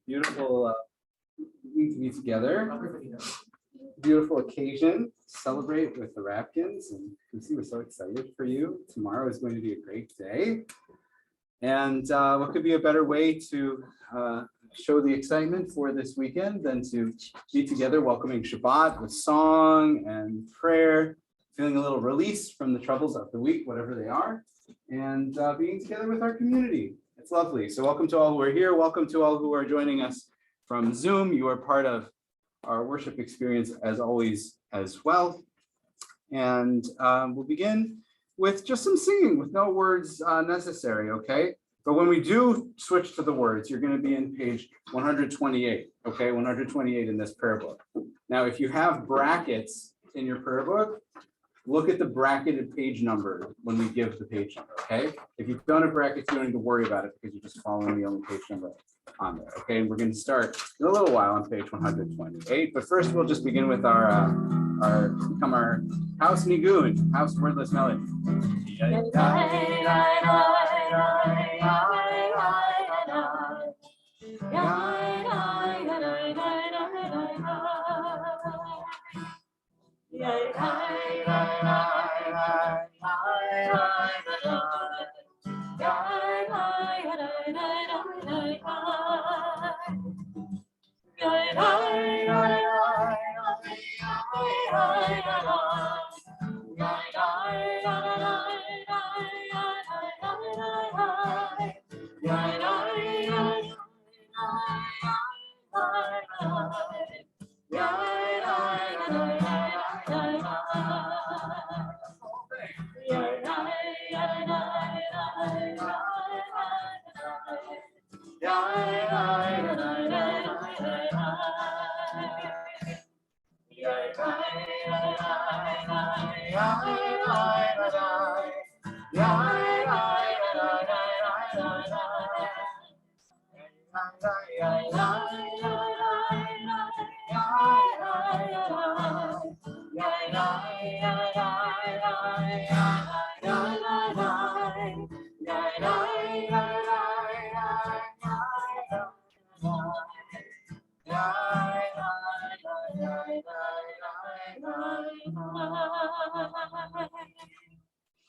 Beautiful to be together. Beautiful occasion to celebrate with the Rapkins, and you can see we're so excited for you. Tomorrow is going to be a great day. And what could be a better way to show the excitement for this weekend than to be together welcoming Shabbat with song and prayer, feeling a little release from the troubles of the week, whatever they are, and being together with our community. It's lovely. So welcome to all who are here. Welcome to all who are joining us from Zoom. You are part of our worship experience as always as well. And we'll begin with just some singing with no words necessary, okay? But when we do switch to the words, you're going to be in page 128, okay? 128 in this prayer book. Now, if you have brackets in your prayer book, look at the bracketed page number when we give the page number, okay? If you don't have brackets, you don't need to worry about it because you're just following the only page number on there, okay? And we're going to start in a little while on page 128, but first we'll just begin with our house nigun, house wordless melody.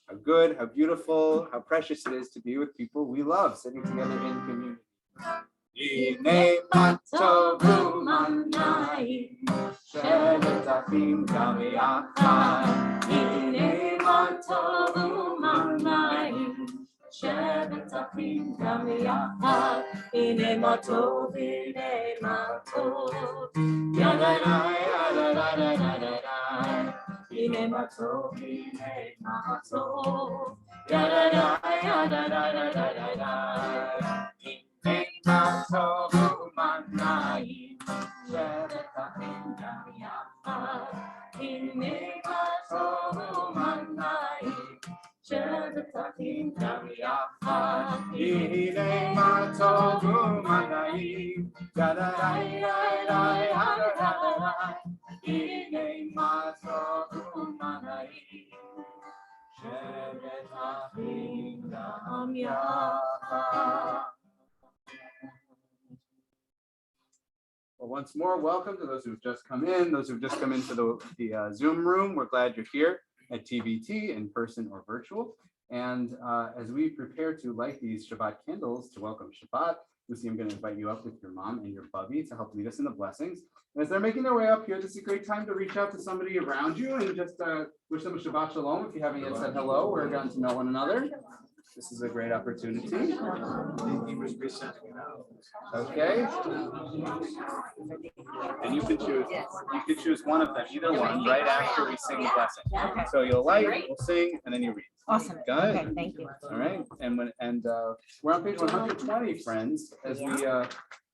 How good, how beautiful, how precious it is to be with people we love, sitting together in community. Well, once more, welcome to those who've just come in, those who've just come into the Zoom room. We're glad you're here at TBT, in person or virtual. And as we prepare to light these Shabbat candles to welcome Shabbat, Lucy, I'm going to invite you up with your mom and your bubby to help lead us in the blessings. And as they're making their way up here, this is a great time to reach out to somebody around you and just wish them a Shabbat Shalom if you haven't yet said hello or gotten to know one another. This is a great opportunity. Okay. And you can choose one of them, either one, right after we sing the blessing. Okay. So you'll light, we'll sing, and then you read. Awesome. Got it? Okay, thank you. All right. And we're on page 120, friends, as we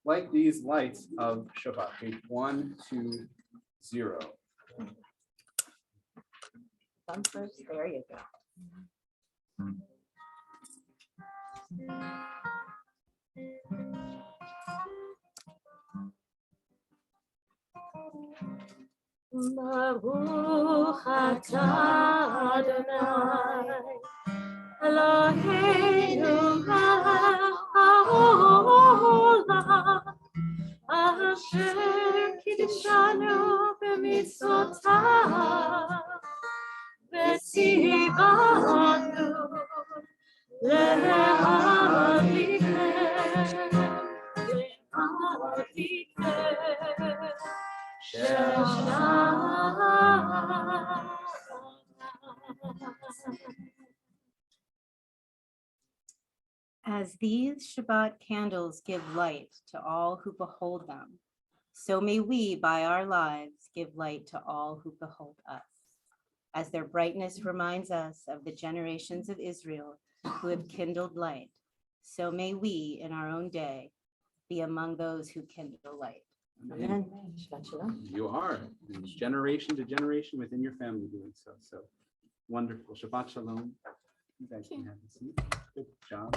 light these lights of Shabbat. Page 120. Thumb first. There you go. Baruch atah Adonai Eloheinu melech haolam אשר קידשנו במצוותיו וציוונו להעתיקם As these Shabbat candles give light to all who behold them, so may we by our lives give light to all who behold us. As their brightness reminds us of the generations of Israel who have kindled light, so may we in our own day be among those who kindle light. Amen. Shabbat shalom. You are, and generation to generation within your family doing so. So wonderful. Shabbat shalom. You guys can have a seat. Good job.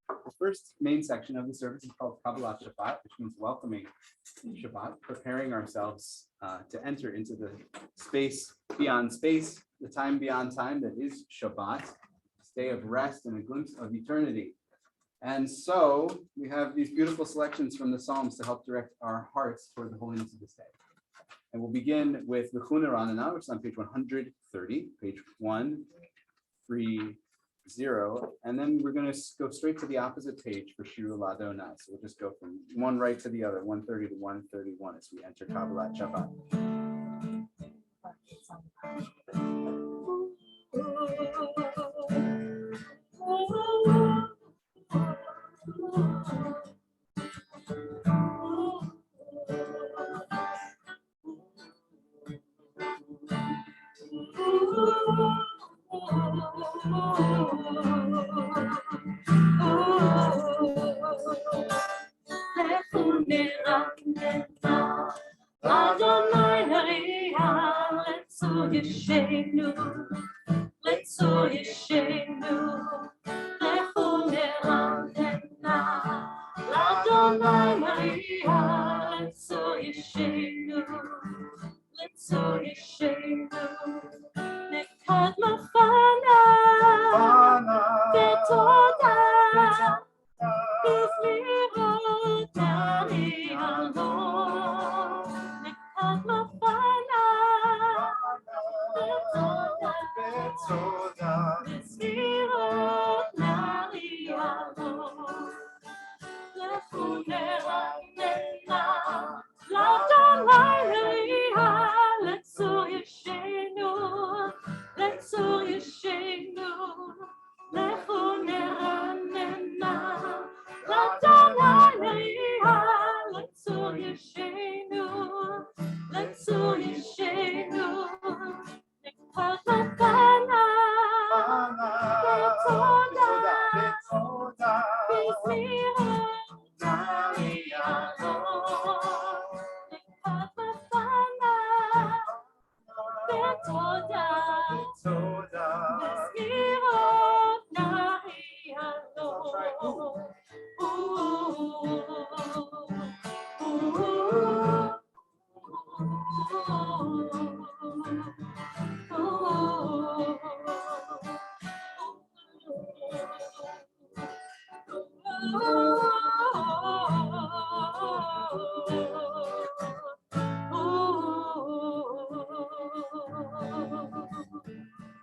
The first main section of the service is called Kabbalat Shabbat, which means welcoming Shabbat, preparing ourselves to enter into the space, the time beyond time that is Shabbat, this day of rest and a glimpse of eternity. And so we have these beautiful selections from the Psalms to help direct our hearts toward the holiness of this day. And we'll begin with the L'chuna Ranana, which is on page 130, page 130. And then we're going to go straight to the opposite page for Shiru Ladonai. So we'll just go from one right to the other, 130 to 131 as we enter Kabbalat Shabbat.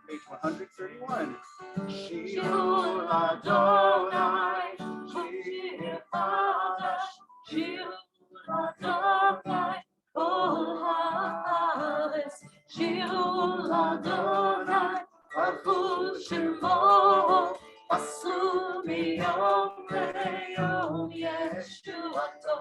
Page 131. Shiru Ladonai, Shir Chadash, Shiru Ladonai, Kol haaretz, Shiru Ladonai, Baruch Shemo, Asu miyom leyom Yeshuato,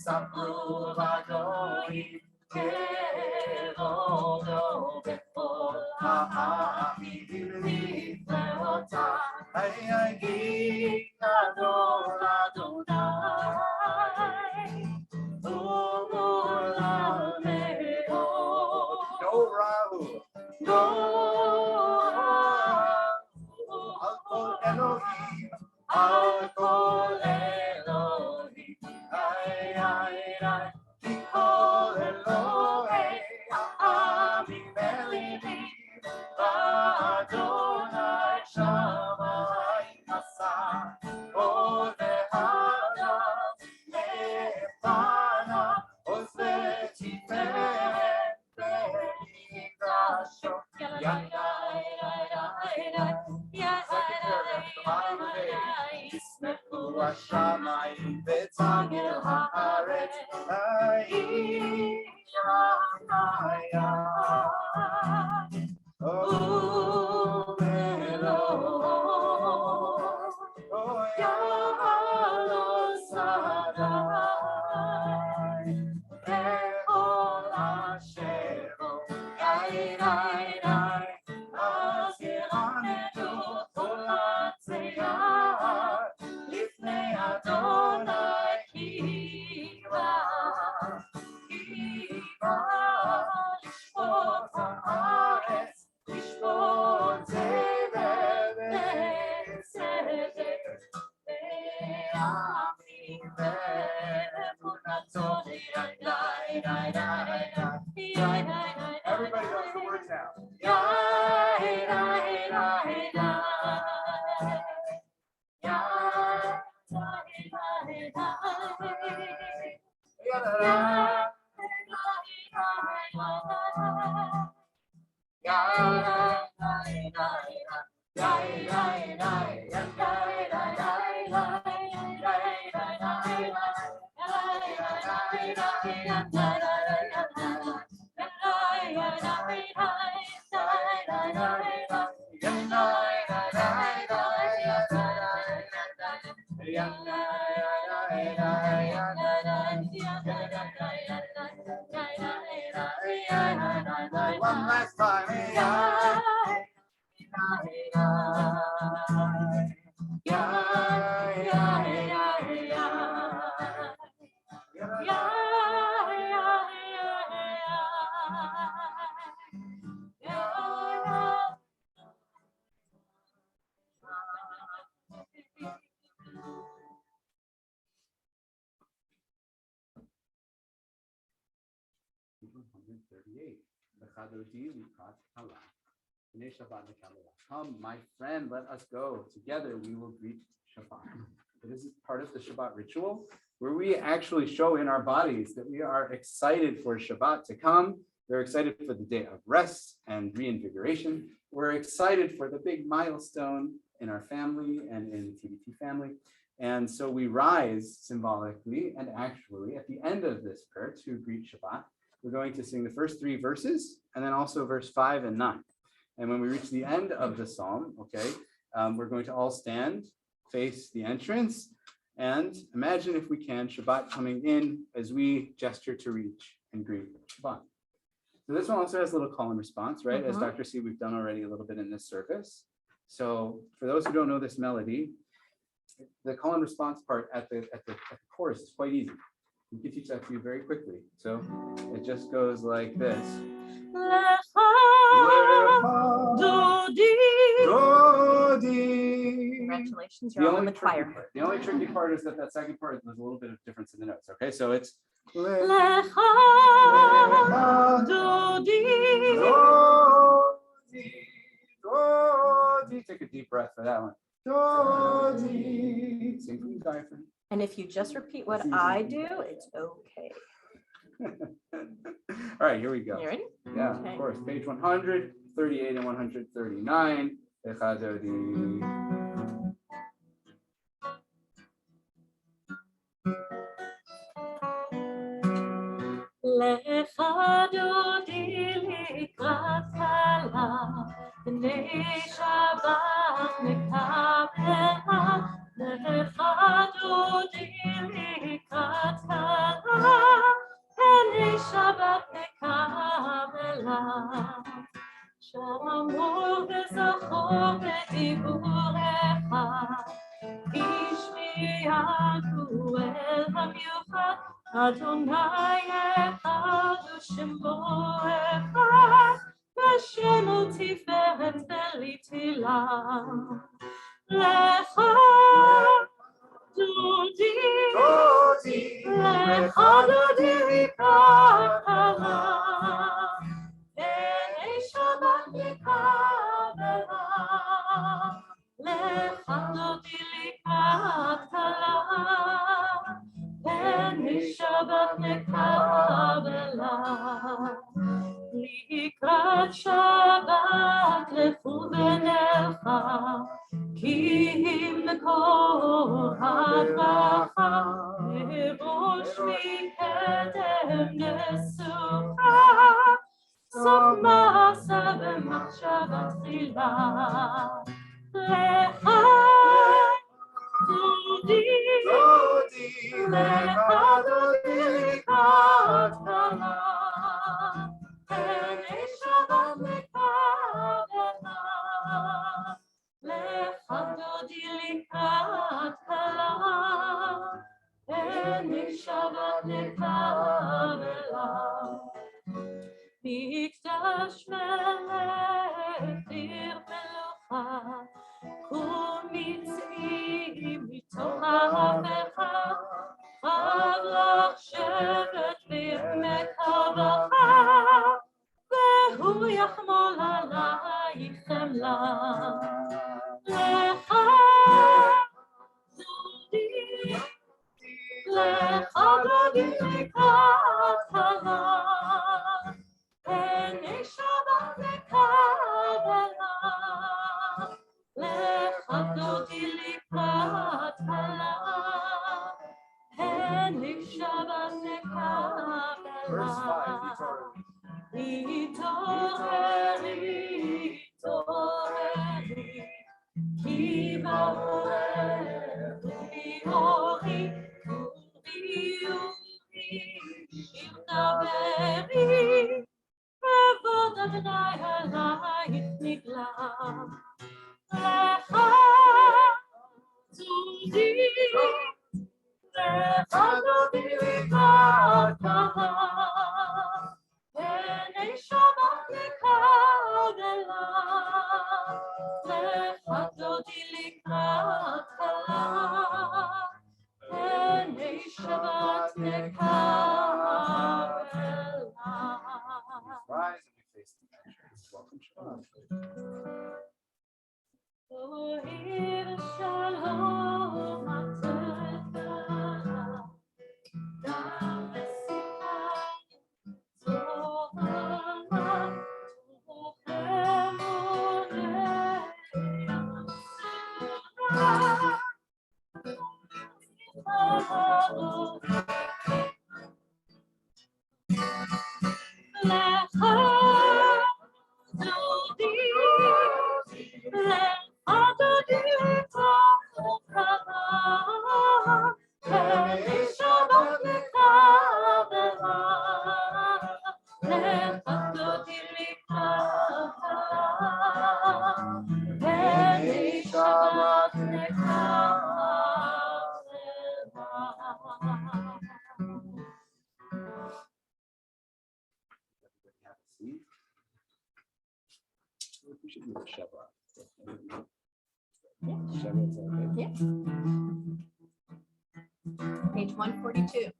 Sabru Ladonim, Kevodo before ha'amidim lifneotai, Hayagid Adon Adonai, U'olam le'od. No Rahu. No Rahu. Al kol Elohim. Al kol Elohim. Ay, ay, ay. Kol Elohei ha'amim elivim, Adonai Shammai. השמיים וצג אל הארץ, האיש היה. Everybody knows the words now. One last time. Come, my friend, let us go. Together we will greet Shabbat. This is part of the Shabbat ritual where we actually show in our bodies that we are excited for Shabbat to come. We're excited for the day of rest and reinvigoration. We're excited for the big milestone in our family and in the TBT family. And so we rise symbolically and actually at the end of this prayer to greet Shabbat. We're going to sing the first 3 verses and then also verse 5 and 9. And when we reach the end of the psalm, we're going to all stand, face the entrance, and imagine, if we can, Shabbat coming in as we gesture to reach and greet Shabbat. So this one also has a little call and response, right? As Dr. C, we've done already a little bit in this service. So for those who don't know this melody, the call and response part at the chorus is quite easy. We can teach that to you very quickly. So it just goes like this. Congratulations, you're all in the choir. The only tricky part is that second part, there's a little bit of difference in the notes. Okay, so it's take a deep breath for that one. Sing from the diaphragm. And if you just repeat what I do, it's okay. All right, here we go. You ready? Yeah, Okay. of course. Page 138 and 139. Lecha dodi likrat kala, b'nei Shabbat mekabela. Lecha dodi likrat kala, b'nei Shabbat mekabela. Shamor v'zachor b'diburecha, ishmi'atu el hamiuchad. Adonai echad u'shemo echad, v'shemo tiferet v'litila. Lecha dodi, lecha dodi likrat kala, b'nei Shabbat mekabela. Lecha dodi likrat kala, b'nei Shabbat mekabela. Likrat Shabbat לכו ונלכה, כי אם מקור הברכה, בראש מקדם נסוכה, סוף מעשה במחשבה תחילה. לך דודי, לך דודי לקראת כלה, פני שבת לקרבנה. לך דודי לקראת כלה, פני שבת לקרבנה. מקדש מלך עיר מלוכה, ומצאים מתוך ההפכה, רב לך שבט בעמק הברכה, והוא יחמול עלייך חמלה. לך דודי, לך דודי לקראת כלה, פני שבת לקרבנה. לך דודי לקראת כלה, פני שבת לקרבנה. התעוררי, התעוררי, כי בעוררי אורי, אורי אורי, שיר דברי, כבוד אדוני עלייך נגלה. לך דודי, לך דודי לקראת כלה, פני שבת לקרבנה. לך דודי לקראת כלה, פני שבת לקרבנה. Rise and we face the entrance. Welcome, Shabbat. אוהב שלום התקנה, גם בשמחה זוהמה, תוכם עולה לך דודי, לך דודי לקראת כלה, פני שבת לקרבנה. לך דודי לקראת כלה, פני שבת לקרבנה. Everybody have a seat. We should do the Shabbat. Shabbat's okay. Yeah. Page 142.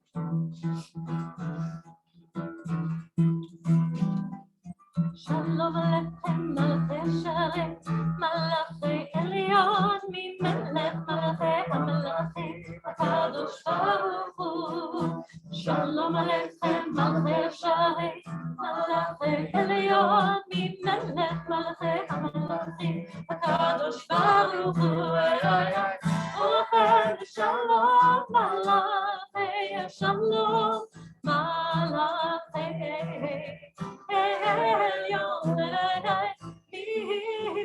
שלום עליכם מלכי שרת, מלאכי עליון ממלך מלכי המלכים, הקדוש ברוך הוא. שלום עליכם מלכי שרת, מלאכי עליון ממלך מלכי המלכים, הקדוש ברוך הוא. ולכם שלום מלאכי השלום, מלאכי עליון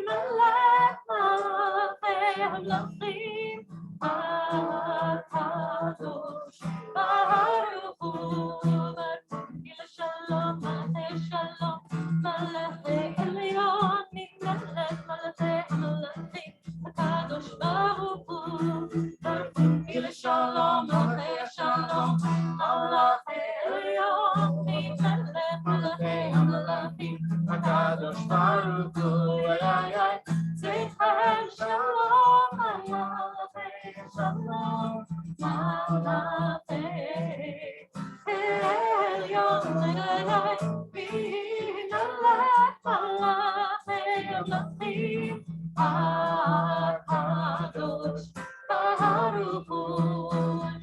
ממלך מלכי המלכים, הקדוש ברוך הוא. שלום מלכי שלום, מלכי עליון ממלך מלכי המלכים, הקדוש ברוך הוא. שלום מלכי שלום, מלכי עליון ממלך מלכי המלכים, הקדוש ברוך הוא. צאתכם שלום מלכי שלום, מלכי עליון ממלך מלכי המלכים, הקדוש ברוך הוא.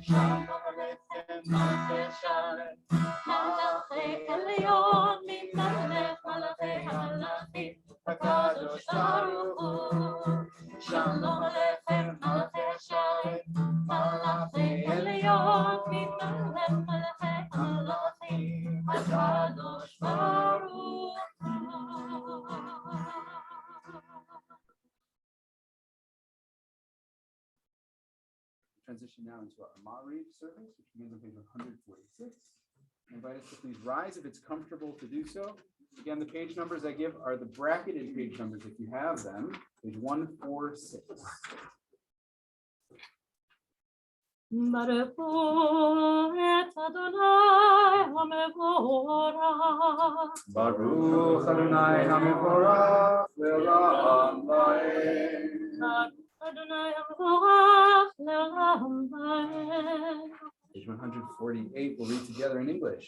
שלום עליכם מלכי שלום, מלכי עליון ממלך מלכי המלכים, הקדוש ברוך הוא. שלום transition now into our Ma'ariv service, which begins on page 146. I invite us to please rise if it's comfortable to do so. Again, the page numbers I give are the bracketed page numbers if you have them, page 146. Baruch et Adonai HaMevorach. Baruch Adonai HaMevorach Le'olam Va'ed. Adonai HaMevorach Le'olam Va'ed. Page 148, we'll read together in English.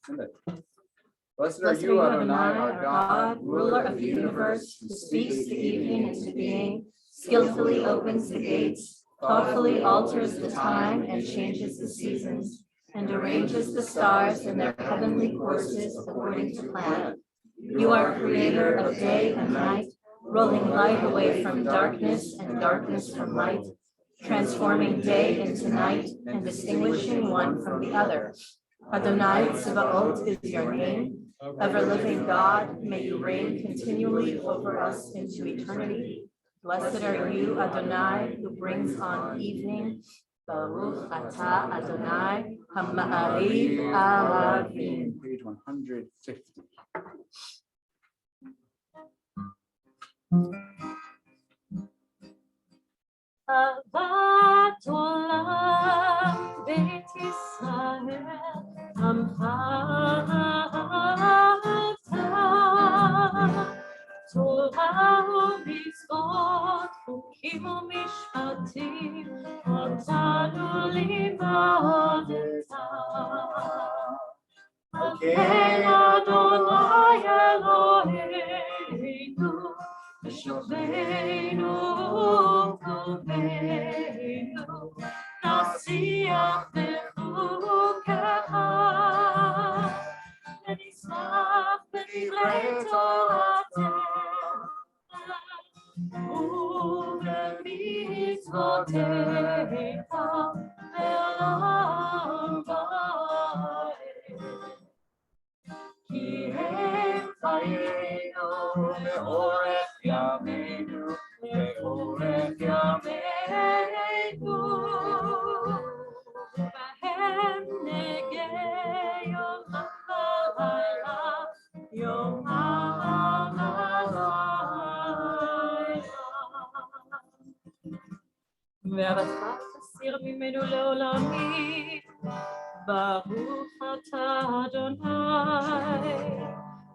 Send it. Blessed are you, Adonai, our God, ruler of the universe, who speaks the evening into being, skillfully opens the gates, thoughtfully alters the time and changes the seasons, and arranges the stars in their heavenly courses according to plan. You are creator of day and night, rolling light away from darkness and darkness from light, transforming day into night and distinguishing one from the other. Adonai Tzevaot is your name. Ever-living God, may you reign continually over us into eternity. Blessed are you, Adonai, who brings on evening. Baruch atah Adonai HaMa'ariv Ahavim. Page 150. Avat olam Beit Yisrael Amcha Ata Torah u'mitzvot Chukim u'mishpatim Otanu limadeta Hashem Adonai Eloheinu V'shovenu Tovenu Nasiach Bechukecha V'nismach B'divrei Toratecha U'b'mitzvotecha Le'olam va'ed Ki hem chayenu Me'orech yameinu Me'orech yameinu V'hem negei yom ha'layla Yom ha'layla Ve'avatcha tasir mimenu le'olamim Baruch atah Adonai,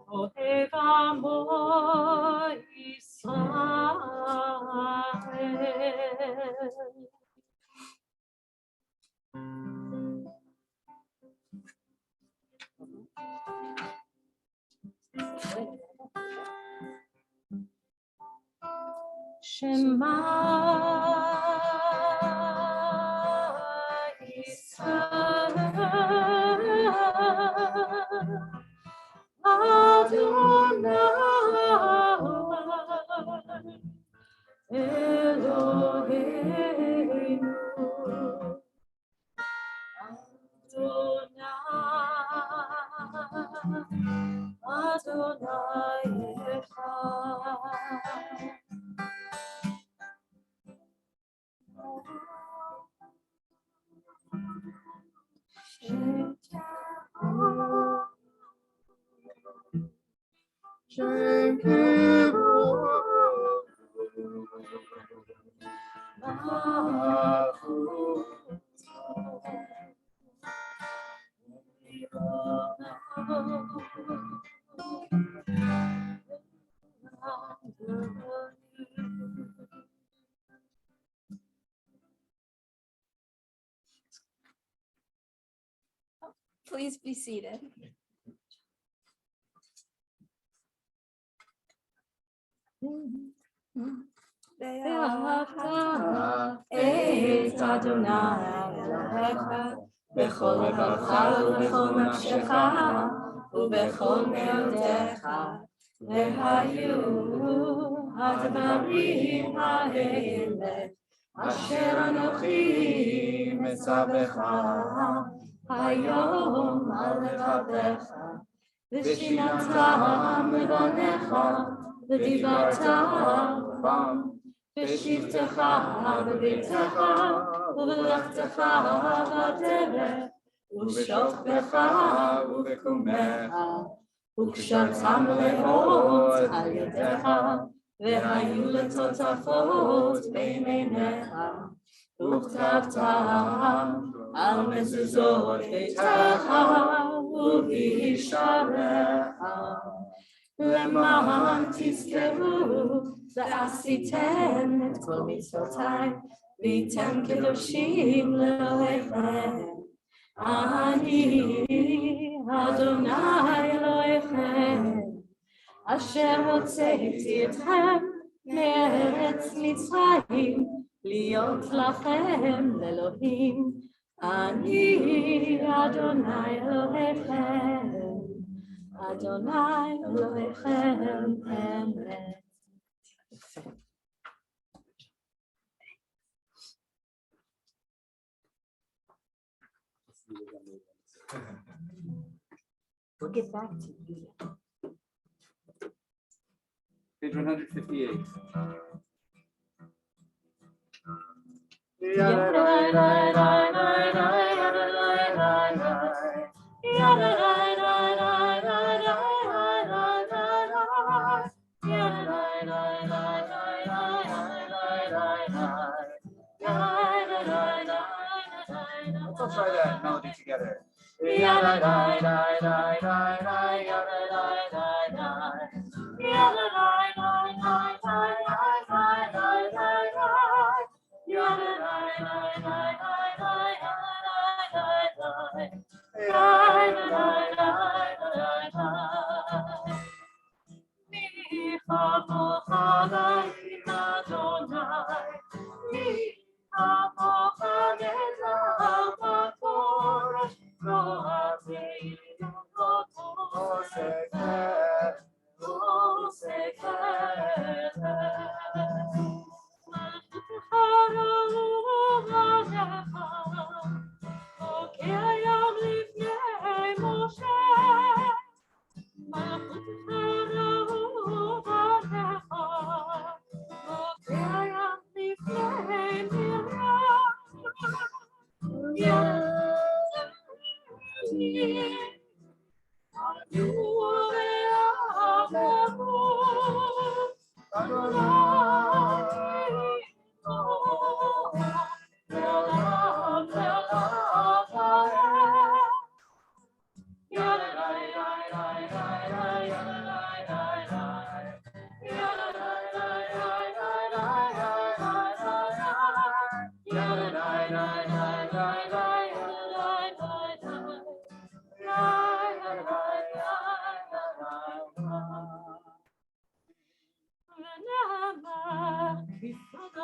Ohev amo Yisrael. Shema Yisrael Adonai Eloheinu Adonai Echad Please be seated. את אדוני אלוהיך בכל לבבך ובכל נפשך ובכל מאודיך והיו הדברים האלה אשר אנוכי מצווך היום על לבבך ושיננתם לבניך ודיברת בם בשבתך בביתך ובלכתך בדרך ובשוכבך ובקומך וקשרתם לאות על ידך והיו לטוטפות בין עיניך וכתבתם על מזוזות ביתך ובישעריך למען תזכרו ועשיתם את כל מצוותיי והייתם קדושים לאלוהיכם אני אדוני אלוהיכם אשר הוצאתי אתכם מארץ מצרים להיות לכם לאלוהים אני אדוני אלוהיכם אדוני אלוהיכם אמת. We'll get back to you. Page 158. Let's all try that melody together.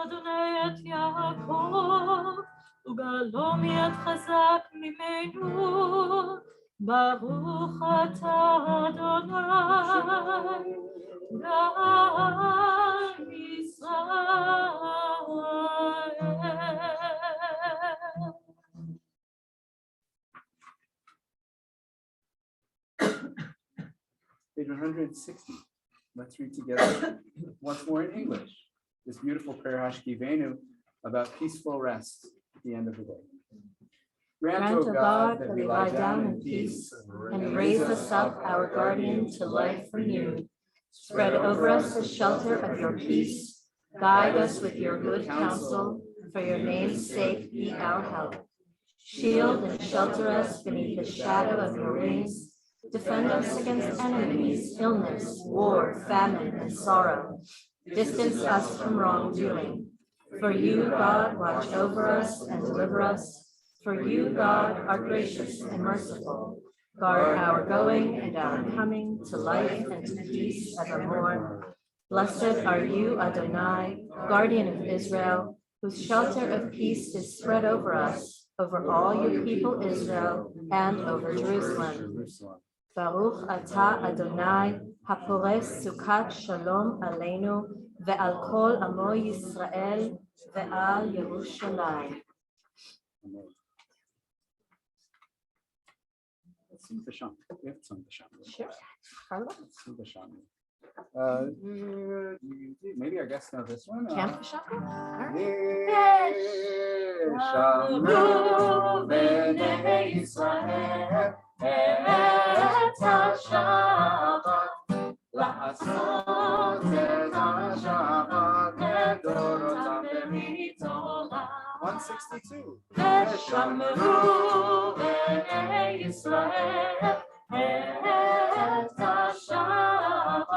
אדוני את יעקב וגאלו מיד חזק ממנו ברוך אתה אדוני גאל ישראל. Page 160. Let's read together once more in English. This beautiful prayer Hashkivenu about peaceful rest at the end of the day. Grant, O God, that we lie down in peace and raise us up, our guardian, to life renewed. Spread over us the shelter of your peace. Guide us with your good counsel. For your name's sake, be our help. Shield and shelter us beneath the shadow of your wings. Defend us against enemies, illness, war, famine, and sorrow. Distance us from wrongdoing. For you, God, watch over us and deliver us. For you, God, are gracious and merciful. Guard our going and our coming to life and to peace evermore. Blessed are you, Adonai, guardian of Israel, whose shelter of peace is spread over us, over all your people Israel, and over Jerusalem. Baruch atah Adonai, hapores sukat shalom aleinu, ve'al kol amo Yisrael, ve'al Yerushalayim. Let's sing the Sham. We have to sing the Sham. Sure. Carla? Let's sing the Sham. Maybe our guests know this one. Camp Shaka? Shamru b'nei Yisrael et ha-Shabbat la'asot et ha-Shabbat לדורותם בריתולה. 162. ושמרו בני ישראל את השבת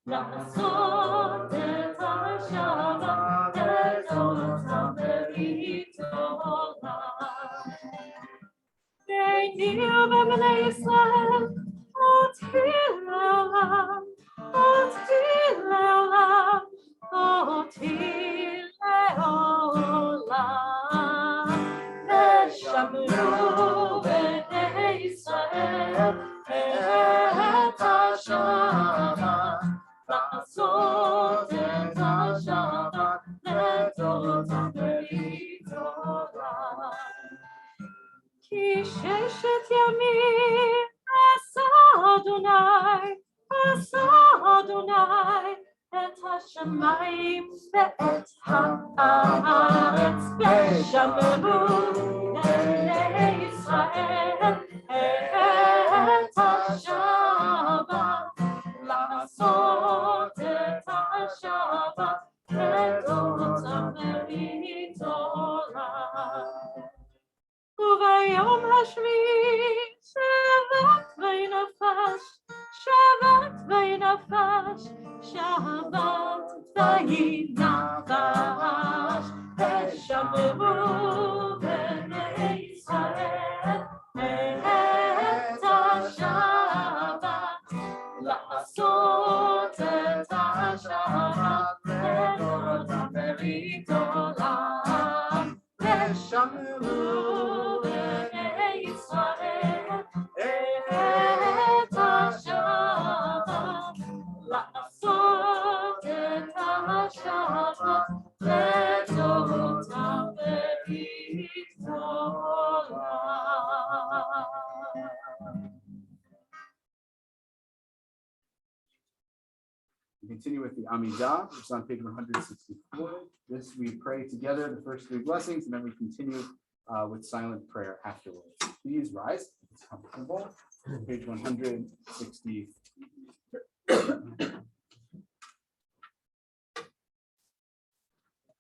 לעשות את השבת לדורותם בריתולה. ביני ובני ישראל אותי לעולם, אותי לעולם, אותי לעולם. ושמרו בני ישראל את השבת לעשות את השבת לדורותם בריתולה. כי ששת ימים עשה אדוני את השמיים ואת הארץ. ושמרו בני ישראל את השבת לעשות את השבת לדורותם בריתולה. וביום השביעי שבת וינפש, שבת וינפש, שבת וינפש. ושמרו בני ישראל את השבת לעשות את השבת לדורותם בריתולה. ושמרו בני ישראל את השבת לעשות את השבת לדורותם בריתולה. We continue with the Amidah, which is on page 164. This we pray together, the first three blessings, and then we continue with silent prayer afterwards. Please rise. It's comfortable. Page 160.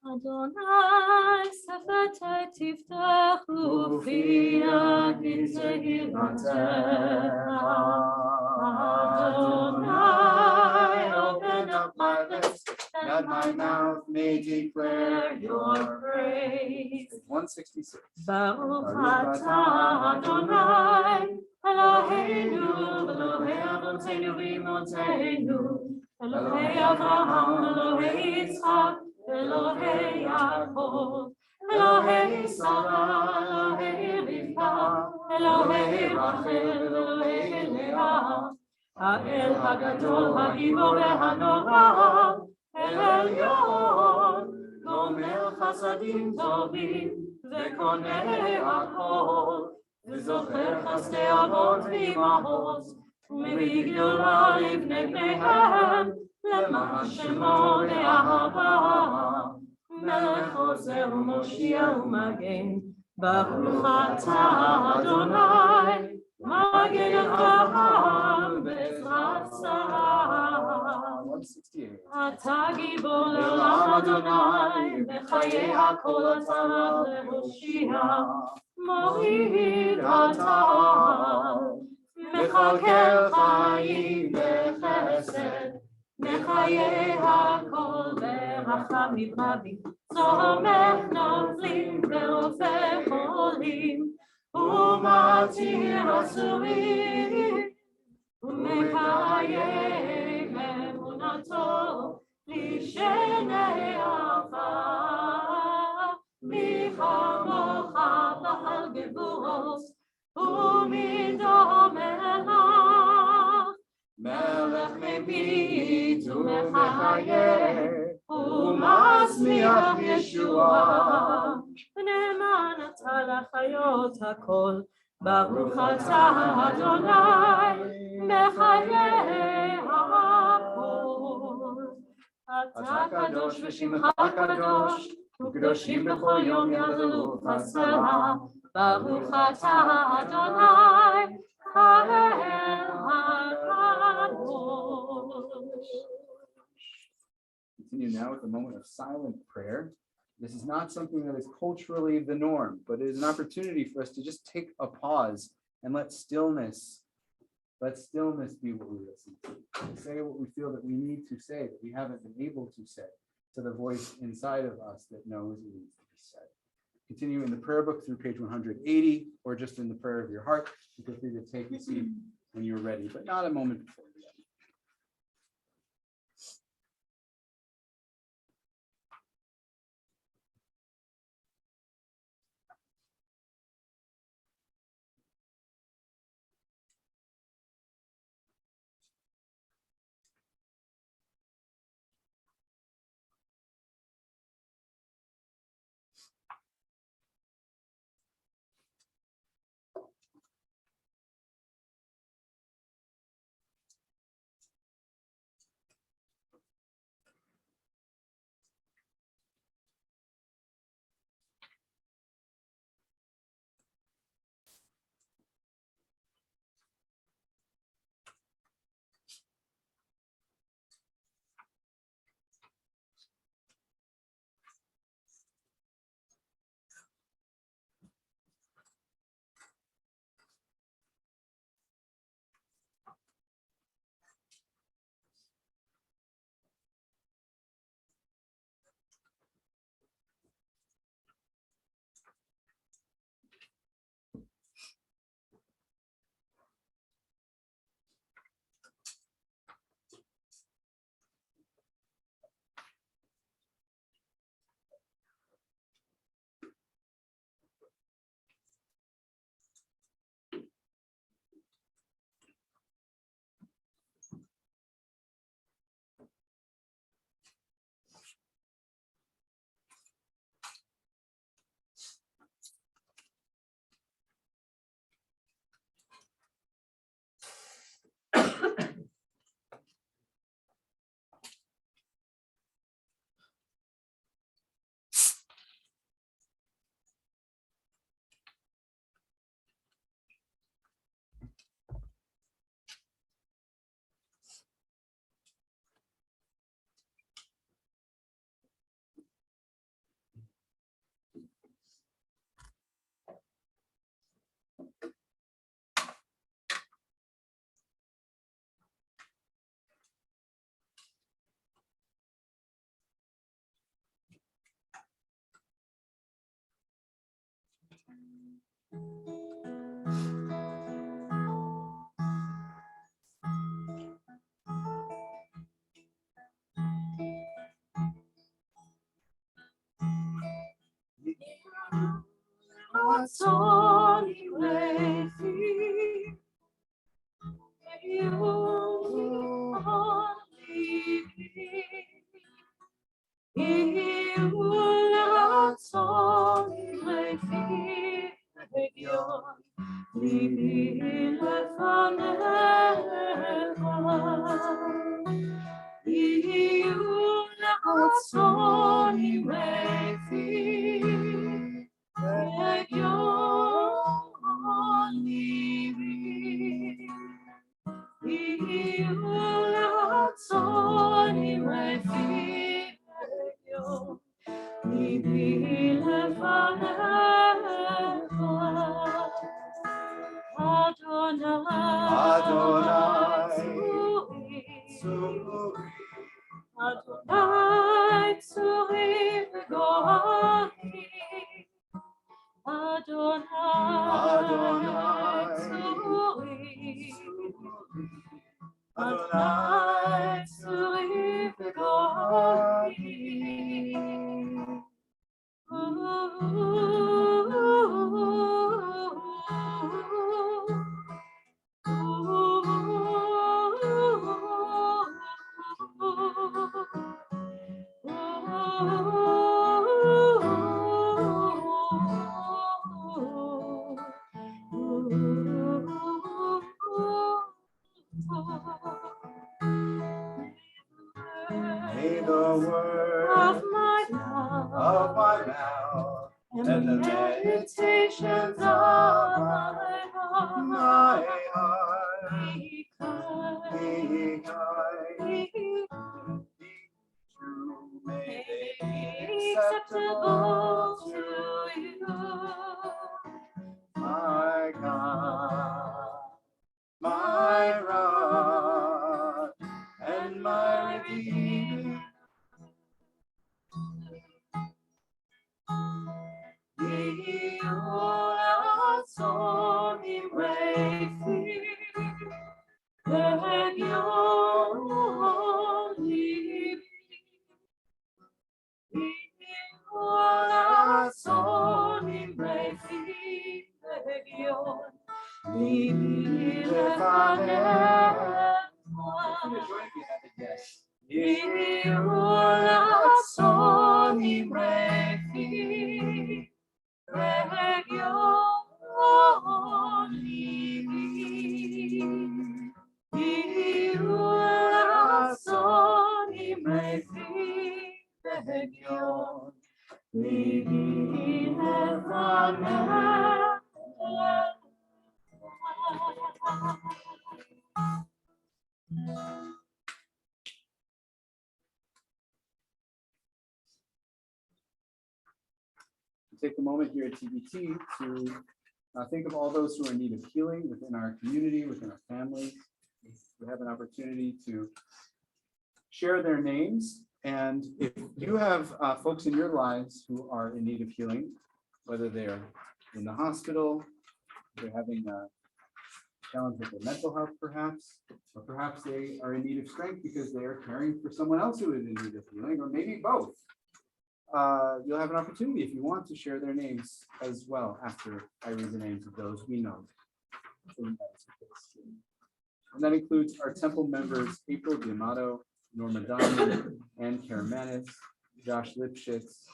Adonai sefetei tiftechu fi yiratecha. Adonai, open up my lips, That my mouth may declare your praise. 166. Baruch atah Adonai, Eloheinu, Elohei Avotenu v'Imotenu, Elohei Avraham, Elohei Yitzchak, Elohei Yaakov, Elohei Sarah, Elohei Rivka, Elohei Rachel, Elohei Leah, האל הגדול, הגיבור והנורא, אל עליון, גומר חסדים טובים, וקונה הכל, וזוכר חסדי אבות ואימהות, ומביא גדולה לבני בניהם, למען שמו לאהבה. מלך עוזר ומושיע ומגן, ברוך אתה אדוני, מגן אברהם בעזרת שרה. אתה גיבור לעולם אדוני, בחיי הכל אתה להושיע. מוריד אתה, מכלכל חיים בחסד, בחיי הכל ברחמים רבים. צומח נופלים ורופא חולים, ומתיר אסורים, ומקיים אמונתו לשני עפר. מי כמוך בעל גבורות, ומדום מלך, מלך מביט ומחיה, ומצמיח ישועה. נאמן אתה לחיות הכל, Baruch atah Adonai mechaye hakol. Atah kadosh v'shimcha kadosh, וקדושים בכל יום יעלו הסלע. Baruch atah Adonai האל הקדוש. Continue now with a moment of silent prayer. This is not something that is culturally the norm, but it is an opportunity for us to just take a pause and let stillness be what we listen to. Say what we feel that we need to say, that we haven't been able to say, to the voice inside of us that knows it needs to be said. Continue in the prayer book through page 180, or just in the prayer of your heart. Feel free to take a seat when you're ready, but not a moment before you're ready. of my mouth, and the meditations of my heart be true, may they be acceptable to you, my God, my rock, and my redeemer. Take a moment here at TBT to think of all those who are in need of healing within our community, within our families. We have an opportunity to share their names. And if you have folks in your lives who are in need of healing, whether they're in the hospital, they're having a challenge with their mental health perhaps, or perhaps they are in need of strength because they are caring for someone else who is in need of healing, or maybe both. You'll have an opportunity if you want to share their names as well after I read the names of those we know. And that includes our temple members, April D'Amato, Norma Diamond, Ann Karamanis, Josh Lipschitz,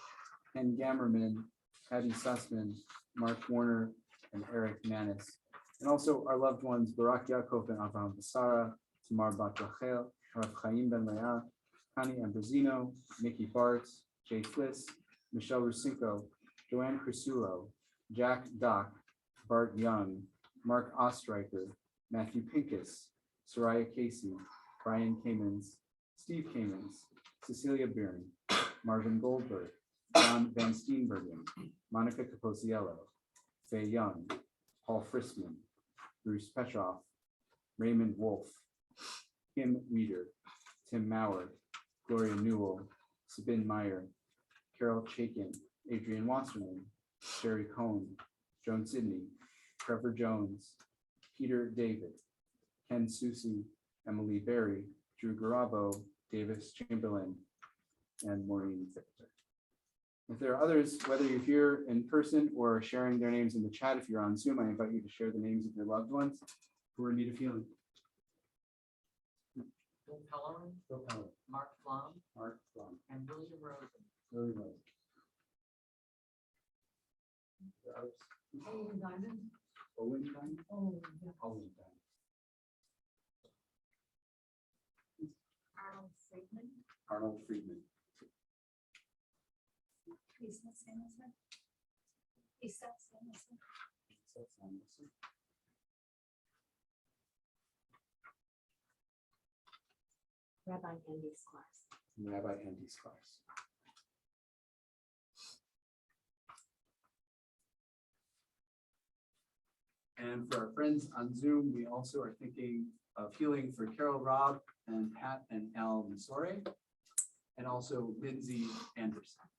Ken Gammerman, Patty Sussman, Mark Warner, and Eric Manis. And also our loved ones, Barak Yaakov and Avraham Basara, Tamar Bat Rachel, Rav Chaim Ben Leah, Connie Ambrosino, Nikki Bart, Jay Fliss, Michelle Rusinko, Joanne Crisulo, Jack Dock, Bart Young, Mark Ostreicher, Matthew Pincus, Soraya Casey, Brian Kamens, Steve Kamens, Cecilia Byrne, Marvin Goldberg, John Van Steenbergen, Monica Caposiello, Faye Young, Paul Friskman, Bruce Petroff, Raymond Wolf, Kim Weeder, Tim Mauer, Gloria Newell, Sabine Meyer, Carol Chaikin, Adrian Wasserman, Sherry Cohn, Joan Sidney, Trevor Jones, Peter David, Ken Susi, Emily Berry, Drew Garabo, Davis Chamberlain, and Maureen Victor. If there are others, whether you're here in person or sharing their names in the chat, if you're on Zoom, I invite you to share the names of your loved ones who are in need of healing. Bill Pellerin, Mark Flom, and William Rosen. Owen Diamond. Owen Diamond? Oh, yeah. Owen Diamond. Arnold Friedman. Arnold Friedman. Lisa Samuelson. Lisa Samuelson. Rabbi Andy Sklar's. Rabbi Andy Sklar's. And for our friends on Zoom, we also are thinking of healing for Carol Robb and Pat and Al Misore, and also Lindsay Anderson.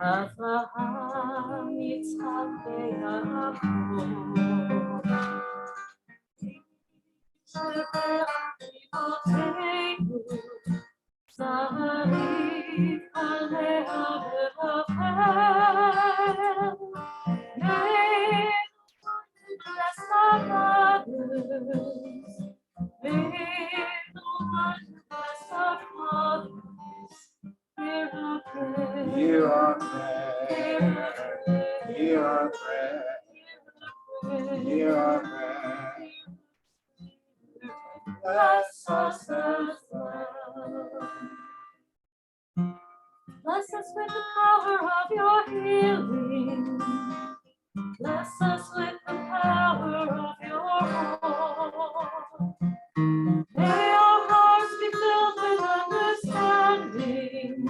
Avraham, Yitzchak, veYaakov. Avivoteinu, Zahariv, Alea, veRachel. May bless our mothers. Hear our prayer. Hear our prayer. Hear our prayer. Bless us as well. Bless us with the power of your healing. Bless us with the power of your word. May our hearts be filled with understanding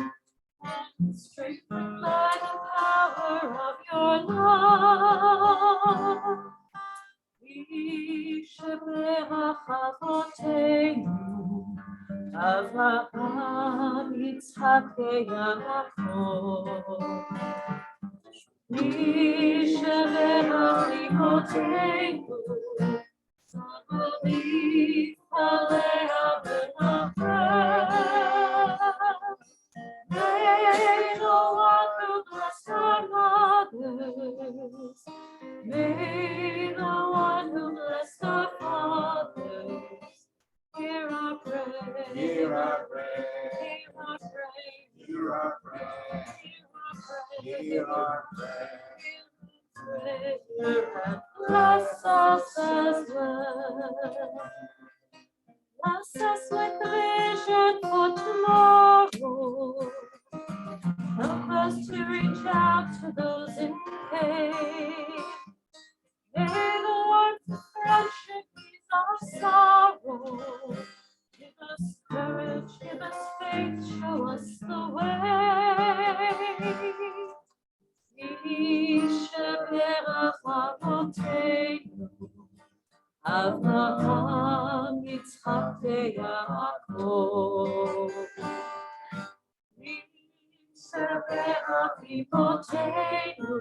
and strengthened by the power of your love. Yishaberach Avotenu, Avraham, Yitzchak, Yaakov. Yishaberach Imotenu, Zabali, Alea, Benachem. May the one who blessed our mothers, may the one who blessed our fathers, hear our prayer. Hear our prayer. Hear our prayer. Hear our prayer. And bless us as well. Bless us with vision for tomorrow. Help us to reach out to those in pain. May the warmth of friendship ease our sorrow. Give us courage, give us faith, show us the way. Yishaberach Avotenu, Avraham, Yitzchak, Yaakov. Yishaberach Imotenu,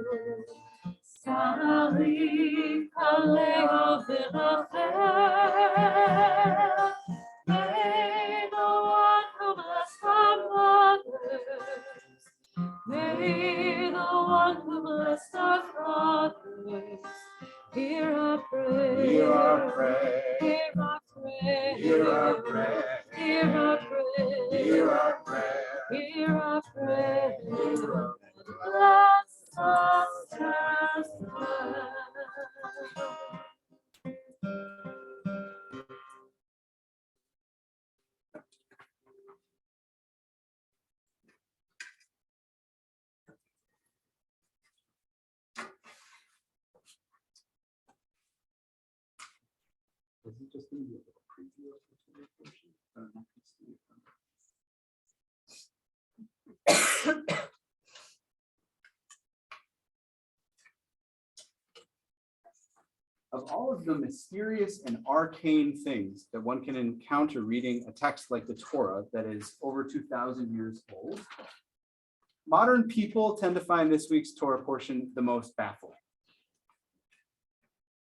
Sarali, Alea, Benachem. May the one who blessed our mothers, may the one who blessed our fathers, hear our prayer. Hear our prayer. Hear our prayer. Hear our prayer. Hear our prayer. Hear our prayer. Hear our prayer. Bless us as well. Is it just going to be a little preview of the Torah portion? I'm not going to see it. Of all of the mysterious and arcane things that one can encounter reading a text like the Torah that is over 2,000 years old, modern people tend to find this week's Torah portion the most baffling.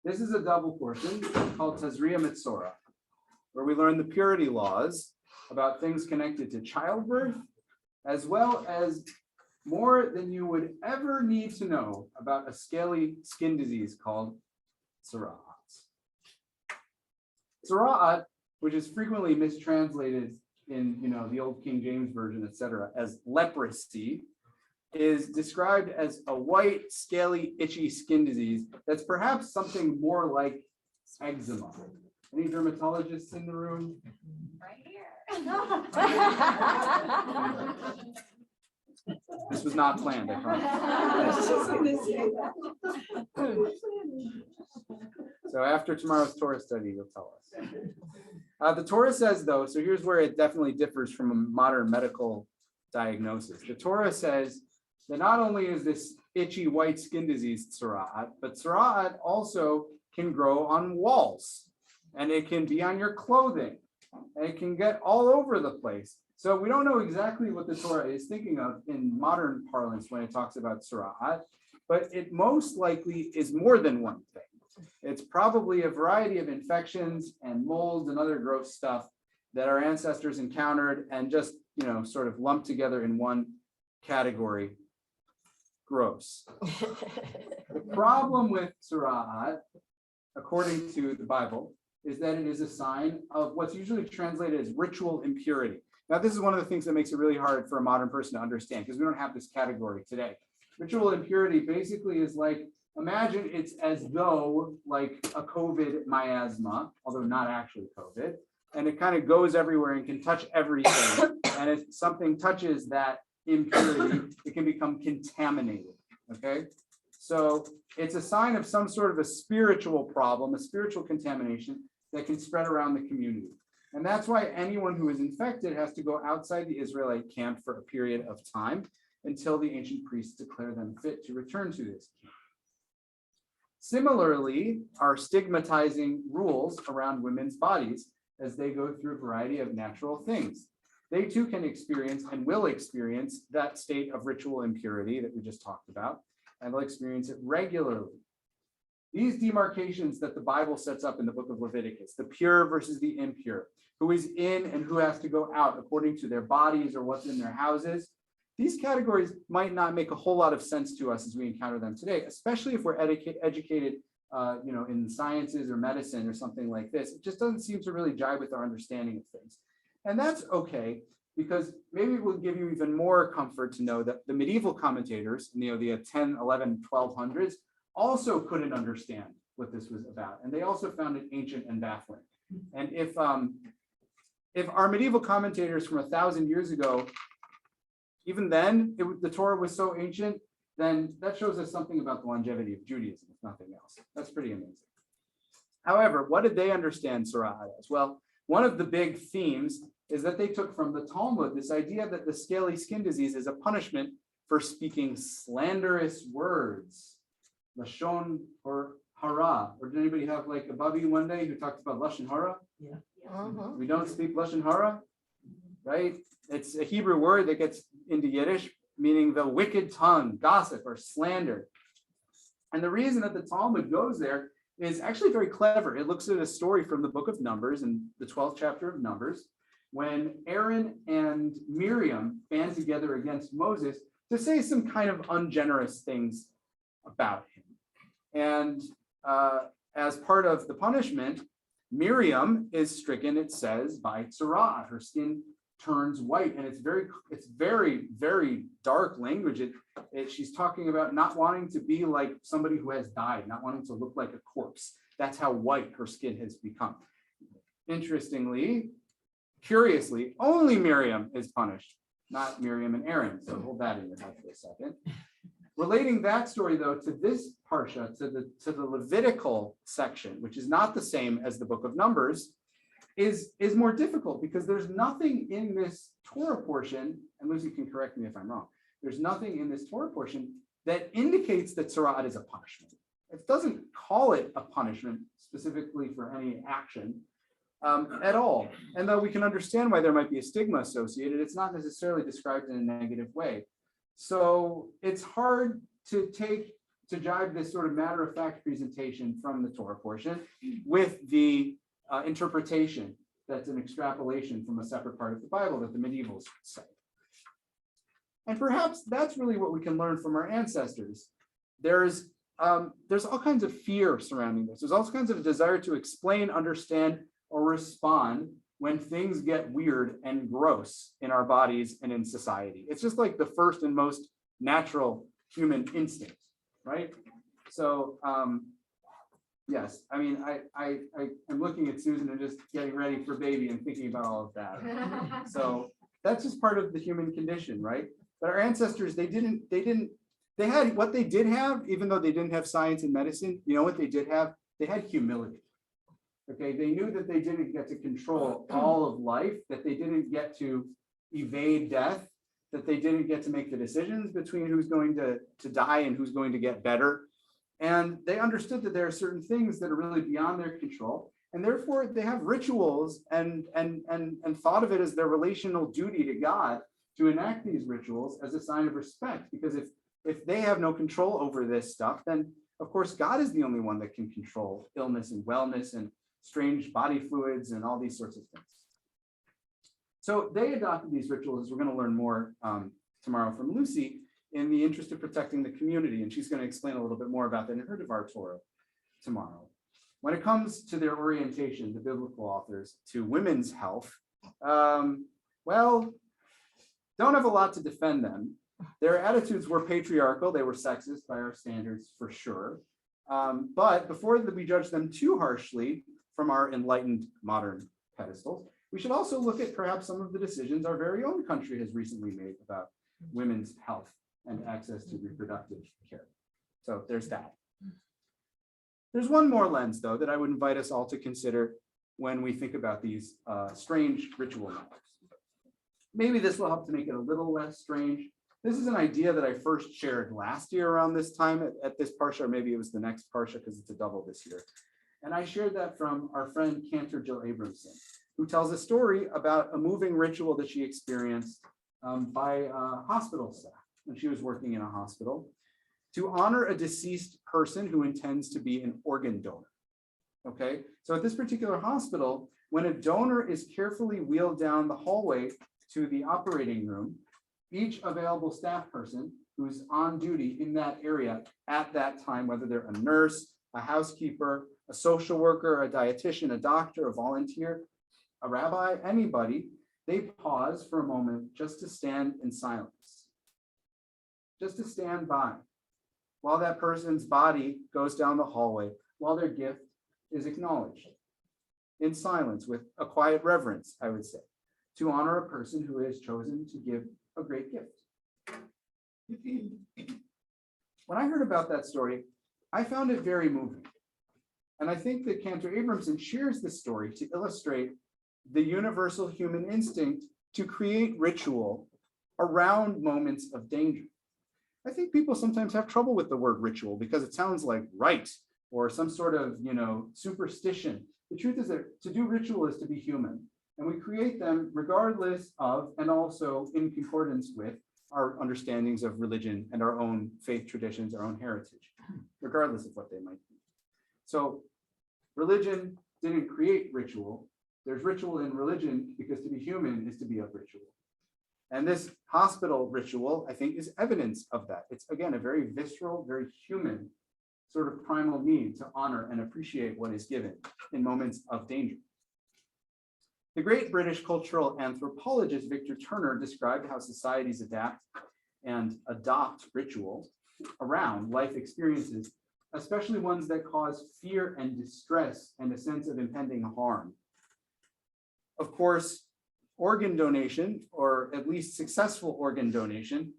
This is a double portion called Tazria Mitzorah, where we learn the purity laws about things connected to childbirth, as well as more than you would ever need to know about a scaly skin disease called tzara'at. Tzara'at, which is frequently mistranslated in the old King James Version, etc., as leprosy, is described as a white, scaly, itchy skin disease that's perhaps something more like eczema. Any dermatologists in the room? Right here. This was not planned, I promise. So after tomorrow's Torah study, you'll tell us. The Torah says, though, so here's where it definitely differs from a modern medical diagnosis. The Torah says that not only is this itchy white skin disease tzara'at, but tzara'at also can grow on walls, and it can be on your clothing, and it can get all over the place. So we don't know exactly what the Torah is thinking of in modern parlance when it talks about tzara'at, but it most likely is more than one thing. It's probably a variety of infections and molds and other gross stuff that our ancestors encountered and just, sort of lumped together in one category. Gross. The problem with tzara'at, according to the Bible, is that it is a sign of what's usually translated as ritual impurity. Now, this is one of the things that makes it really hard for a modern person to understand because we don't have this category today. Ritual impurity basically is like, imagine it's as though like a COVID miasma, although not actually COVID, and it kind of goes everywhere and can touch everything. And if something touches that impurity, it can become contaminated, okay? So it's a sign of some sort of a spiritual problem, a spiritual contamination that can spread around the community. And that's why anyone who is infected has to go outside the Israelite camp for a period of time until the ancient priests declare them fit to return to this camp. Similarly, are stigmatizing rules around women's bodies as they go through a variety of natural things. They too can experience and will experience that state of ritual impurity that we just talked about, and they'll experience it regularly. These demarcations that the Bible sets up in the book of Leviticus, the pure versus the impure, who is in and who has to go out according to their bodies or what's in their houses, these categories might not make a whole lot of sense to us as we encounter them today, especially if we're educated in the sciences or medicine or something like this. It just doesn't seem to really jive with our understanding of things. And that's okay, because maybe it will give you even more comfort to know that the medieval commentators in the 10, 11, 1200s also couldn't understand what this was about. And they also found it ancient and baffling. And if our medieval commentators from 1,000 years ago, even then, the Torah was so ancient, then that shows us something about the longevity of Judaism, if nothing else. That's pretty amazing. However, what did they understand Tzara'at as? Well, one of the big themes is that they took from the Talmud this idea that the scaly skin disease is a punishment for speaking slanderous words. Lashon or hara. Or did anybody have like a bubby one day who talked about Lashon hara? Yeah. We don't speak Lashon hara, right? It's a Hebrew word that gets into Yiddish, meaning the wicked tongue, gossip or slander. And the reason that the Talmud goes there is actually very clever. It looks at a story from the book of Numbers, in the 12th chapter of Numbers, when Aaron and Miriam band together against Moses to say some kind of ungenerous things about him. And as part of the punishment, Miriam is stricken, it says, by tzara'at. Her skin turns white, and it's very, very dark language. She's talking about not wanting to be like somebody who has died, not wanting to look like a corpse. That's how white her skin has become. Interestingly, curiously, only Miriam is punished, not Miriam and Aaron. So hold that in your head for a second. Relating that story, though, to this parsha, to the Levitical section, which is not the same as the book of Numbers, is more difficult because there's nothing in this Torah portion, and Lucy can correct me if I'm wrong, there's nothing in this Torah portion that indicates that Tzara'at is a punishment. It doesn't call it a punishment specifically for any action at all. And though we can understand why there might be a stigma associated, it's not necessarily described in a negative way. So it's hard to jive this sort of matter-of-fact presentation from the Torah portion with the interpretation that's an extrapolation from a separate part of the Bible that the medievals say. And perhaps that's really what we can learn from our ancestors. There's all kinds of fear surrounding this. There's all kinds of desire to explain, understand, or respond when things get weird and gross in our bodies and in society. It's just like the first and most natural human instinct, right? So yes, I mean, I'm looking at Susan and just getting ready for baby and thinking about all of that. So that's just part of the human condition, right? But our ancestors, they had what they did have, even though they didn't have science and medicine. You know what they did have? They had humility. Okay, they knew that they didn't get to control all of life, that they didn't get to evade death, that they didn't get to make the decisions between who's going to die and who's going to get better. And they understood that there are certain things that are really beyond their control. And therefore they have rituals and thought of it as their relational duty to God to enact these rituals as a sign of respect. Because if they have no control over this stuff, then of course God is the only one that can control illness and wellness and strange body fluids and all these sorts of things. So they adopted these rituals, as we're going to learn more tomorrow from Lucy, in the interest of protecting the community. And she's going to explain a little bit more about that in her Devar Torah tomorrow. When it comes to their orientation, the biblical authors, to women's health, Well, don't have a lot to defend them. Their attitudes were patriarchal. They were sexist by our standards for sure. But before we judge them too harshly from our enlightened modern pedestals, we should also look at perhaps some of the decisions our very own country has recently made about women's health and access to reproductive care. So there's that. There's one more lens, though, that I would invite us all to consider when we think about these strange ritual matters. Maybe this will help to make it a little less strange. This is an idea that I first shared last year around this time at this Parsha, or maybe it was the next Parsha because it's a double this year. And I shared that from our friend Cantor Jill Abramson, who tells a story about a moving ritual that she experienced by hospital staff when she was working in a hospital to honor a deceased person who intends to be an organ donor. Okay, so at this particular hospital, when a donor is carefully wheeled down the hallway to the operating room, each available staff person who's on duty in that area at that time, whether they're a nurse, a housekeeper, a social worker, a dietitian, a doctor, a volunteer, a rabbi, anybody, they pause for a moment just to stand in silence, just to stand by while that person's body goes down the hallway, while their gift is acknowledged in silence with a quiet reverence, I would say, to honor a person who has chosen to give a great gift. When I heard about that story, I found it very moving. And I think that Cantor Abramson shares this story to illustrate the universal human instinct to create ritual around moments of danger. I think people sometimes have trouble with the word ritual because it sounds like rite or some sort of, superstition. The truth is that to do ritual is to be human. And we create them regardless of, and also in concordance with, our understandings of religion and our own faith traditions, our own heritage, regardless of what they might be. So religion didn't create ritual. There's ritual in religion because to be human is to be of ritual. And this hospital ritual, I think, is evidence of that. It's, again, a very visceral, very human sort of primal need to honor and appreciate what is given in moments of danger. The great British cultural anthropologist Victor Turner described how societies adapt and adopt ritual around life experiences, especially ones that cause fear and distress and a sense of impending harm. Of course, organ donation, or at least successful organ donation,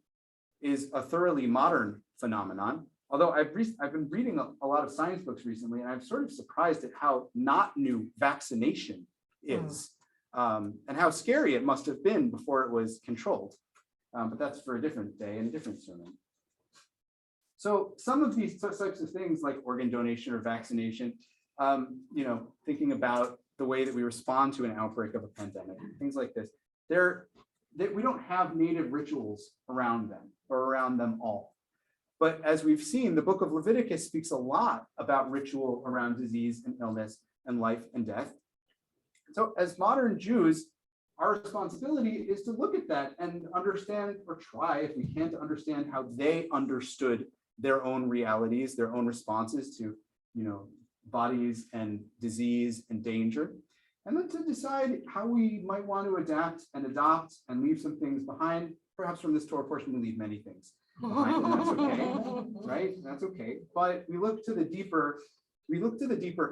is a thoroughly modern phenomenon. Although I've been reading a lot of science books recently, and I'm sort of surprised at how not new vaccination is. And how scary it must have been before it was controlled. But that's for a different day and a different sermon. So some of these types of things like organ donation or vaccination, thinking about the way that we respond to an outbreak of a pandemic, things like this, we don't have native rituals around them or around them all. But as we've seen, the book of Leviticus speaks a lot about ritual around disease and illness and life and death. So as modern Jews, our responsibility is to look at that and understand, or try, if we can, to understand how they understood their own realities, their own responses to, bodies and disease and danger, and then to decide how we might want to adapt and adopt and leave some things behind. Perhaps from this Torah portion, we leave many things behind, and that's okay, right? That's okay. But we look to the deeper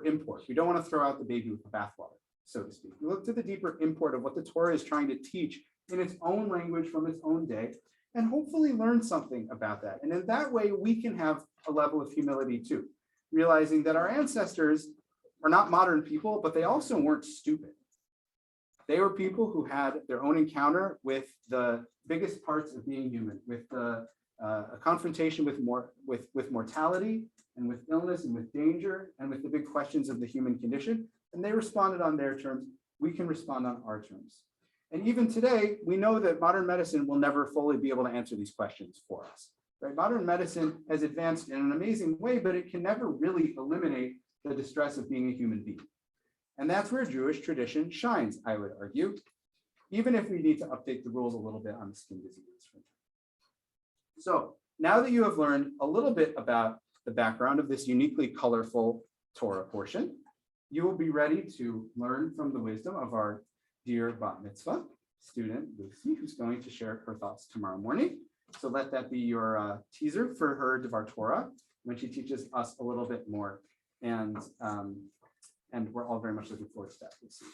import. We don't want to throw out the baby with the bathwater, so to speak. We look to the deeper import of what the Torah is trying to teach in its own language from its own day, and hopefully learn something about that. And in that way, we can have a level of humility too, realizing that our ancestors are not modern people, but they also weren't stupid. They were people who had their own encounter with the biggest parts of being human, with a confrontation with mortality and with illness and with danger and with the big questions of the human condition. And they responded on their terms. We can respond on our terms. And even today, we know that modern medicine will never fully be able to answer these questions for us. Right? Modern medicine has advanced in an amazing way, but it can never really eliminate the distress of being a human being. And that's where Jewish tradition shines, I would argue, even if we need to update the rules a little bit on skin diseases. So now that you have learned a little bit about the background of this uniquely colorful Torah portion, you will be ready to learn from the wisdom of our dear Bat Mitzvah. student, Lucy, who's going to share her thoughts tomorrow morning. So let that be your teaser for her Devar Torah when she teaches us a little bit more. And we're all very much looking forward to that, Lucy.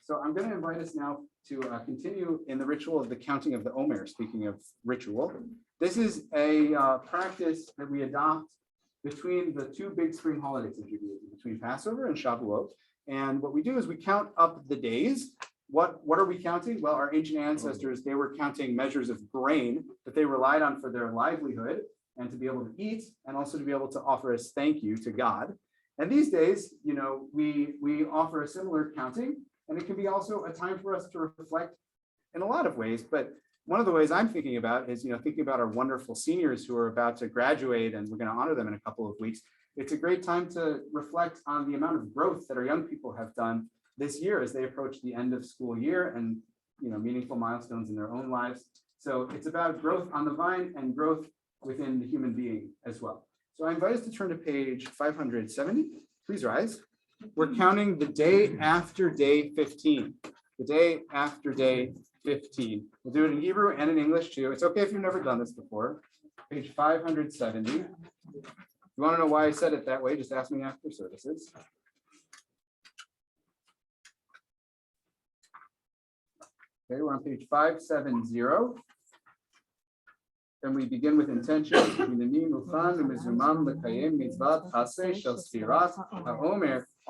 So I'm going to invite us now to continue in the ritual of the counting of the Omer. Speaking of ritual, this is a practice that we adopt between the two big spring holidays of Judaism, between Passover and Shavuot. And what we do is we count up the days. What are we counting? Well, our ancient ancestors, they were counting measures of grain that they relied on for their livelihood and to be able to eat and also to be able to offer as thank you to God. And these days, we offer a similar counting, and it can be also a time for us to reflect in a lot of ways. But one of the ways I'm thinking about is, thinking about our wonderful seniors who are about to graduate, and we're going to honor them in a couple of weeks. It's a great time to reflect on the amount of growth that our young people have done this year as they approach the end of school year and meaningful milestones in their own lives. So it's about growth on the vine and growth within the human being as well. So I invite us to turn to page 570. Please rise. We're counting the day after day 15. The day after day 15. We'll do it in Hebrew and in English too. It's okay if you've never done this before. Page 570. If you want to know why I said it that way, just ask me after services. Okay, we're on page 570. Then we begin with intention.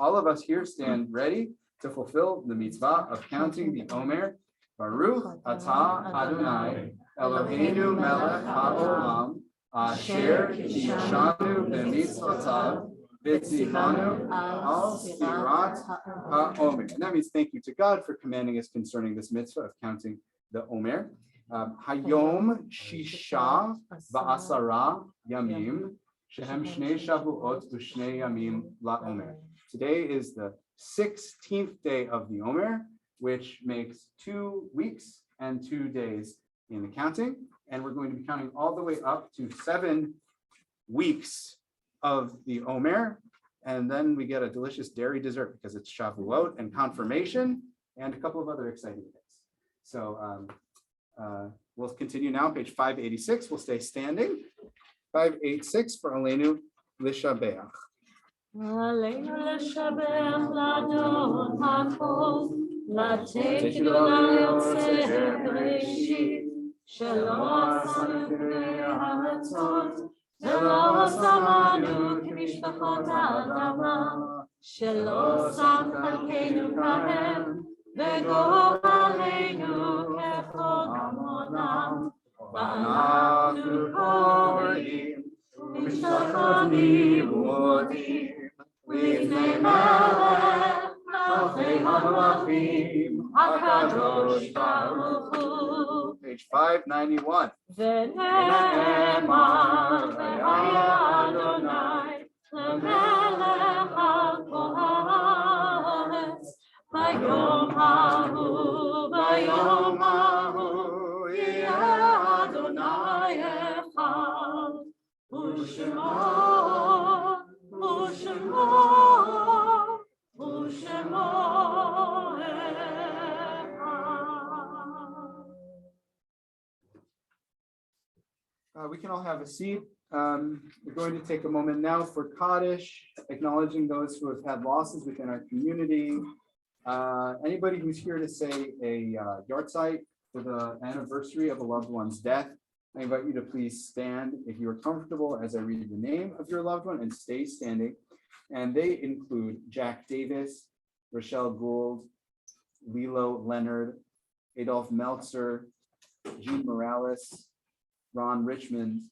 All of us here stand ready to fulfill the mitzvah of counting the Omer. Baruch atah Adonai Eloheinu melech haolam asher kishanu b'mitzvotav v'tzivanu al sfirat haomer. And that means thank you to God for commanding us concerning this mitzvah of counting the Omer. Hayom shisha va'asara yamim shehem shnei shavuot v'shnei yamim la'omer. Today is the 16th day of the Omer, which makes 2 weeks and 2 days in the counting. And we're going to be counting all the way up to 7 weeks of the Omer. And then we get a delicious dairy dessert because it's Shavuot and confirmation and a couple of other exciting things. So we'll continue now, page 586. We'll stay standing. 586 for Aleinu Lishabeach. Aleinu Lishabeach Ladon HaKol, Lateichinu Yotzer Bereshit, Shelo Asanu B'nei Haratzot, Velo Samanu K'mishpachot Ha'adama, Shelo Sam Chalkeinu Kahem, V'go Aleinu Kechol Amonam, V'anachnu Korim, U'mishtachavim U'odim, L'ifnei Melech, Malchei HaMelachim, HaKadosh Baruch Hu. Page 591. V'ne'emar V'haya Adonai L'melech al kol ha'aretz V'yom hahu Yeh Adonai echad U'shemo We can all have a seat. We're going to take a moment now for Kaddish, acknowledging those who have had losses within our community. Anybody who's here to say a yahrzeit for the anniversary of a loved one's death, I invite you to please stand if you are comfortable as I read the name of your loved one and stay standing. And they include Jack Davis, Rochelle Gould, Lilo Leonard, Adolph Meltzer, Jean Morales, Ron Richmond,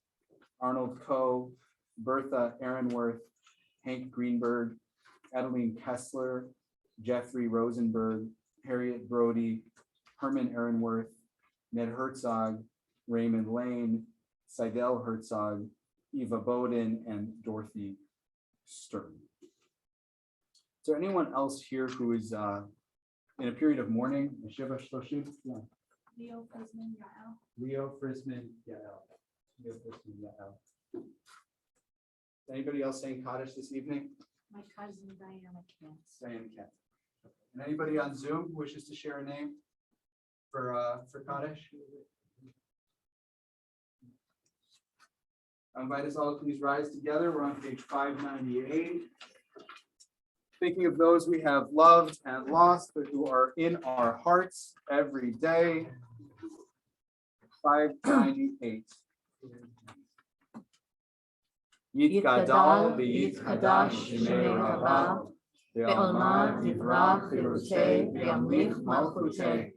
Arnold Coe, Bertha Aaronworth, Hank Greenberg, Adeline Kessler, Jeffrey Rosenberg, Harriet Brody, Herman Aaronworth, Ned Herzog, Raymond Lane, Seidel Herzog, Eva Bowden, and Dorothy Stern. Is there anyone else here who is in a period of mourning? Yeah. Leo Frisman, Yael. Leo Frisman, Yael. Leo Frisman, Yael. Anybody else saying Kaddish this evening? My cousin Diana Kent. Diane Kent. And anybody on Zoom who wishes to share a name? for Kaddish? I invite us all to please rise together. We're on page 598. Thinking of those we have loved and lost, but who are in our hearts every day. 598. Yitgadal v'yitkadash shemei Rabbah, ve'olmad yivrach chirutei v'yamlich malchutei,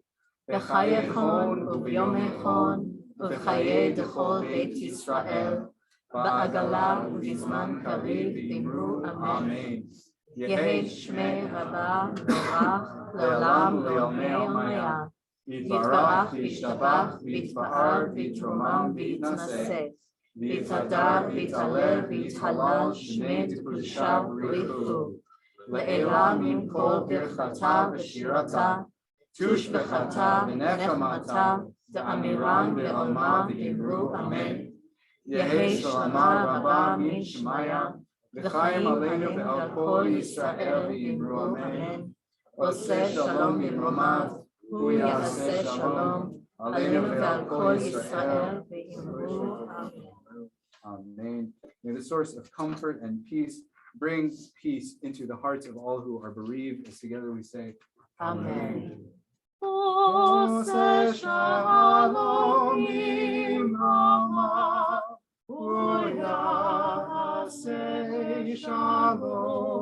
v'chayechon u'v'yomechon u'chayei dechol beit Yisrael, ba'agala u'bizman kariv v'imru amen. Yehi shmei Rabbah v'orach le'olam le'omei omeyah. Yitbarach v'yishtabach v'yitpa'ar v'yitromam v'yitnaseh. V'yitadar v'yitalev v'yithalal shmei t'kudshah v'richu. Le'elam im kol birchata v'shirata. Tushbechata v'nechamata. De'amiran be'olma v'yimru amen. Yehi shalama rabba min shemaya. V'chaim aleinu ve'al kol Yisrael v'yimru amen. Oseh shalom imromav. Hu yaseh shalom. Aleinu ve'al kol Yisrael v'yimru amen. Amen. May the source of comfort and peace bring peace into the hearts of all who are bereaved. As together we say, Amen. Oseh shalom imromav. Hu yaseh shalom.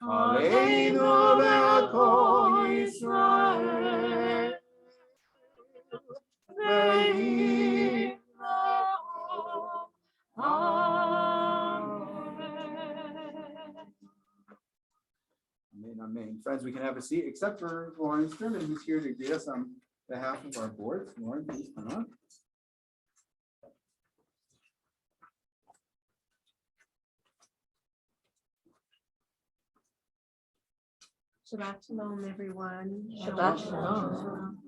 Aleinu ve'al kol Yisrael v'yimru Amen, amen. Friends, we can have a seat, except for Lauren Sturman, who's here to greet us on behalf of our board. Lauren, please come on. Shabbat shalom, everyone. Shabbat shalom.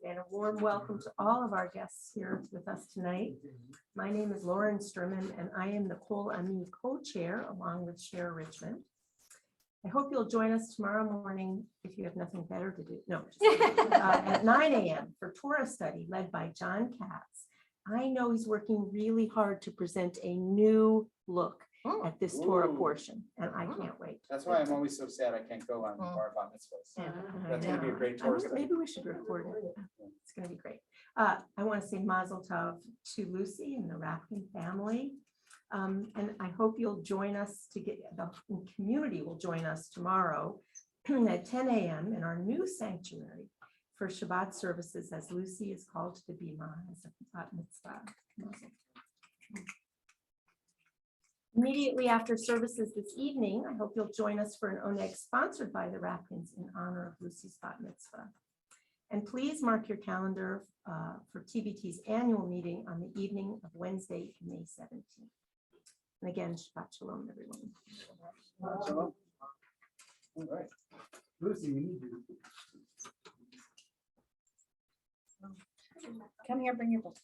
And a warm welcome to all of our guests here with us tonight. My name is Lauren Sturman, and I am the Kol Ami co-chair along with Cher Richmond. I hope you'll join us tomorrow morning if you have nothing better to do. No, at 9 a.m. for Torah study led by John Katz. I know he's working really hard to present a new look at this Torah portion, and I can't wait. That's why I'm always so sad I can't go on our bat mitzvahs. That's going to be a great Torah study. Maybe we should record it. It's going to be great. I want to say Mazel Tov to Lucy and the Rapkin family. And I hope you'll join us the community will join us tomorrow at 10 a.m. in our new sanctuary for Shabbat services, as Lucy is called to the Bima as a bat mitzvah. Immediately after services this evening, I hope you'll join us for an oneg sponsored by the Rapkins in honor of Lucy's bat mitzvah. And please mark your calendar for TBT's annual meeting on the evening of Wednesday, May 17th. And again, Shabbat Shalom, everyone. Shabbat Shalom. All right. Lucy, we need you. Come here, bring your book.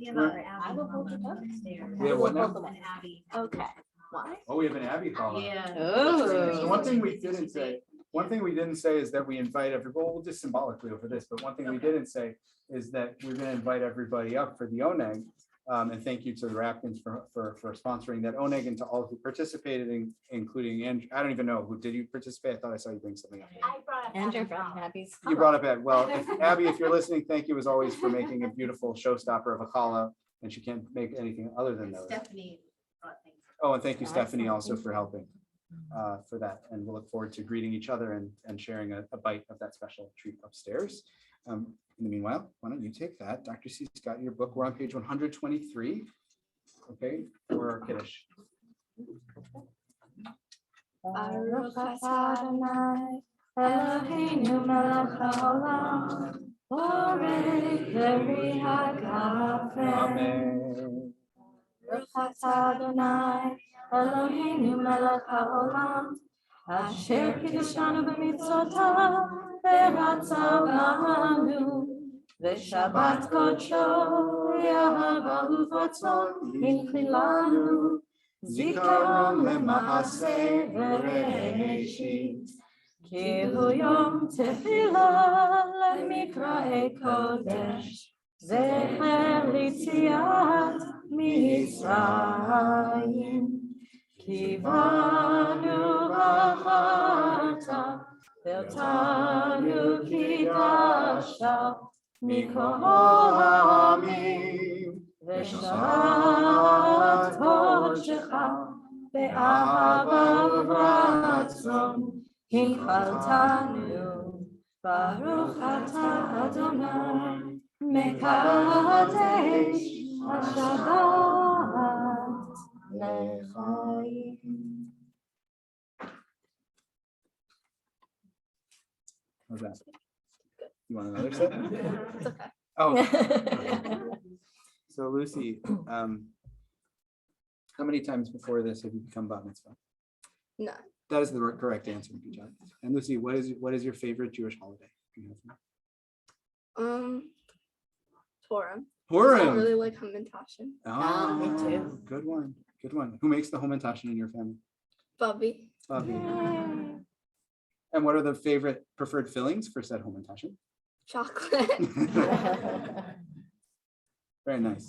I will hold it upstairs. We have what now? Okay. Why? Oh, we have an Abby caller. Yeah. So one thing we didn't say is that we invite everybody, well, we'll just symbolically over this, but one thing we didn't say is that we're going to invite everybody up for the oneg. And thank you to the Rapkins for sponsoring that oneg, and to all who participated, including Andrew. I don't even know who did you participate. I thought I saw you bring something up. I brought up Andrew from Abby's. You brought up Abby. Well, Abby, if you're listening, thank you as always for making a beautiful showstopper of a challah, and she can't make anything other than those. Stephanie brought things. Oh, and thank you, Stephanie, also for helping for that. And we'll look forward to greeting each other and sharing a bite of that special treat upstairs. In the meanwhile, why don't you take that? Dr. C's got your book. We're on page 123. Okay, for our Kiddush. Baruch atah Adonai, Eloheinu melech haolam, borei peri hagafen. Amen. Baruch atah Adonai, Eloheinu melech haolam, asher kiddushanu b'mitzvotav, v'ratzav b'anu, v'shabbat kodsho, yahavahu v'ratzon hinchilanu, zikaron lema'aseh v'reishit, כי הוא יום תפילה למקראי קודש, זכר ליציאת מצרים. כי בנו בחרת, ואותנו קידשת מכל העמים, ושעת קודשך באהבה וברצון הנחלתנו. ברוך אתה אדוני מקדש השבת לחיים. How's that? You want another sip? It's okay. Oh, so Lucy, how many times before this have you become bat mitzvah? No. That is the correct answer. Good job. And Lucy, what is your favorite Jewish holiday? Purim. I Purim. really like Hamantashen. Oh, me too. Good one. Good one. Who makes the Hamantashen in your family? Bubby. Bobby. And what are the favorite preferred fillings for said Hamantashen? Chocolate. Very nice.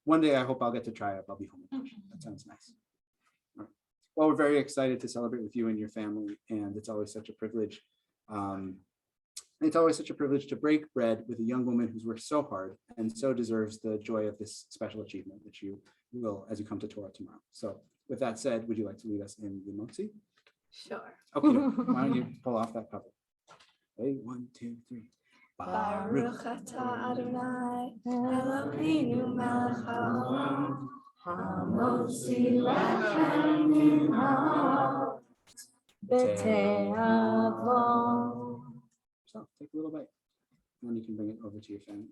One day I hope I'll get to try a Bubby Hamantashen. That sounds nice. All right. Well, we're very excited to celebrate with you and your family, and it's always such a privilege. It's always such a privilege to break bread with a young woman who's worked so hard and so deserves the joy of this special achievement that you will as you come to Torah tomorrow. So with that said, would you like to lead us in the Motzi? Sure. Okay, why don't you pull off that cover? Hey, 1, 2, 3. Baruch atah Adonai Eloheinu melech haolam, hamotzi lechem min haaretz b'te'avo. So take a little bite, and then you can bring it over to your family.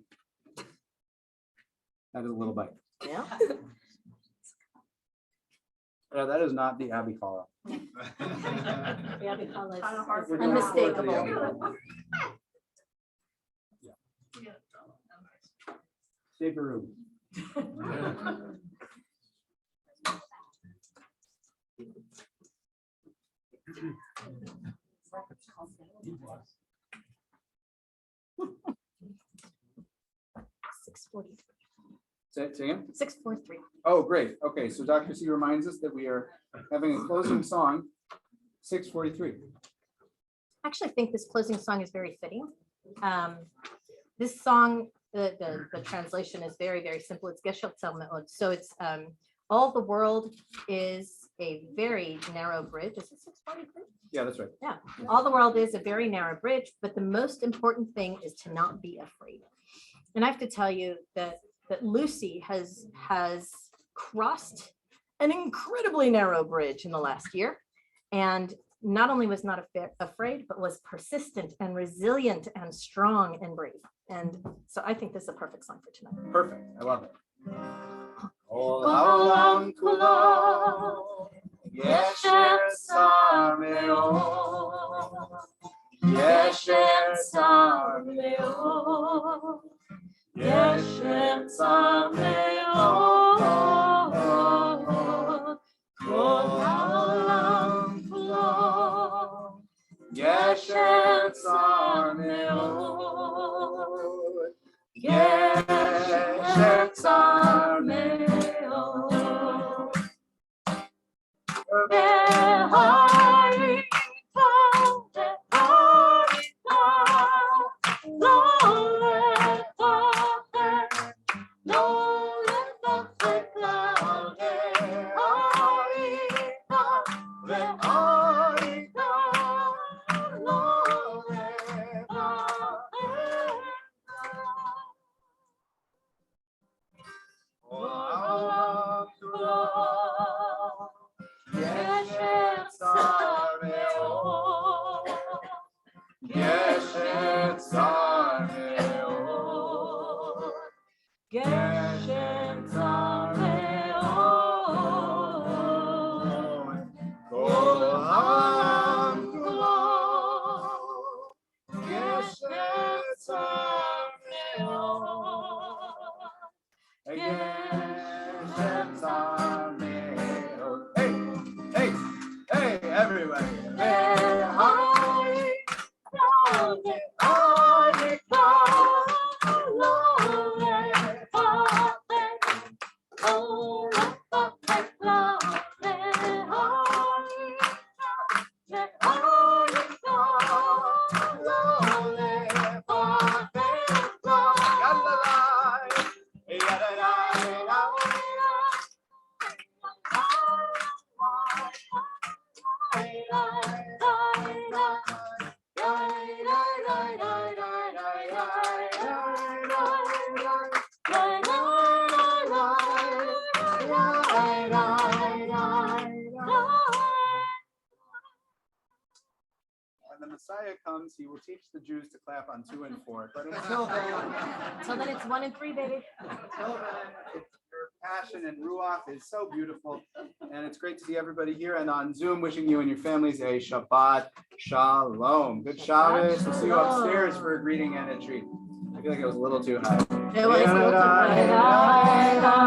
That is a little bite. Yeah. That is not the Abby call. Yeah, because Kind of hard it's for We're going forward to the unmistakable. Abby call. Save your room. Say it again. 643. Oh, great. Okay, so Dr. C reminds us that we are having a closing song, 643. I actually think this closing song is very fitting. This song, the translation is very, very simple. It's Geshet Tzal Me'od. So it's all the world is a very narrow bridge. Is it 643? Yeah, that's right. Yeah, all the world is a very narrow bridge, but the most important thing is to not be afraid. And I have to tell you that Lucy has crossed an incredibly narrow bridge in the last year, and not only was not afraid, but was persistent and resilient and strong and brave. And so I think this is a perfect song for tonight. Perfect. I love it. העולם כולו גשר צר מאוד, גשר צר מאוד, גשר צר מאוד, כל העולם כולו גשר צר מאוד, גשר צר מאוד. Yes, When the Messiah comes, he will teach the Jews to clap on 2 and 4. But until then, So then it's 1 and 3, baby. until then, your passion and ruach is so beautiful, and it's great to see everybody here and on Zoom. Wishing you and your families a Shabbat Shalom. Good Shabbos. We'll see you upstairs for a greeting and a treat. I feel like it was a little too high. It was a little too high.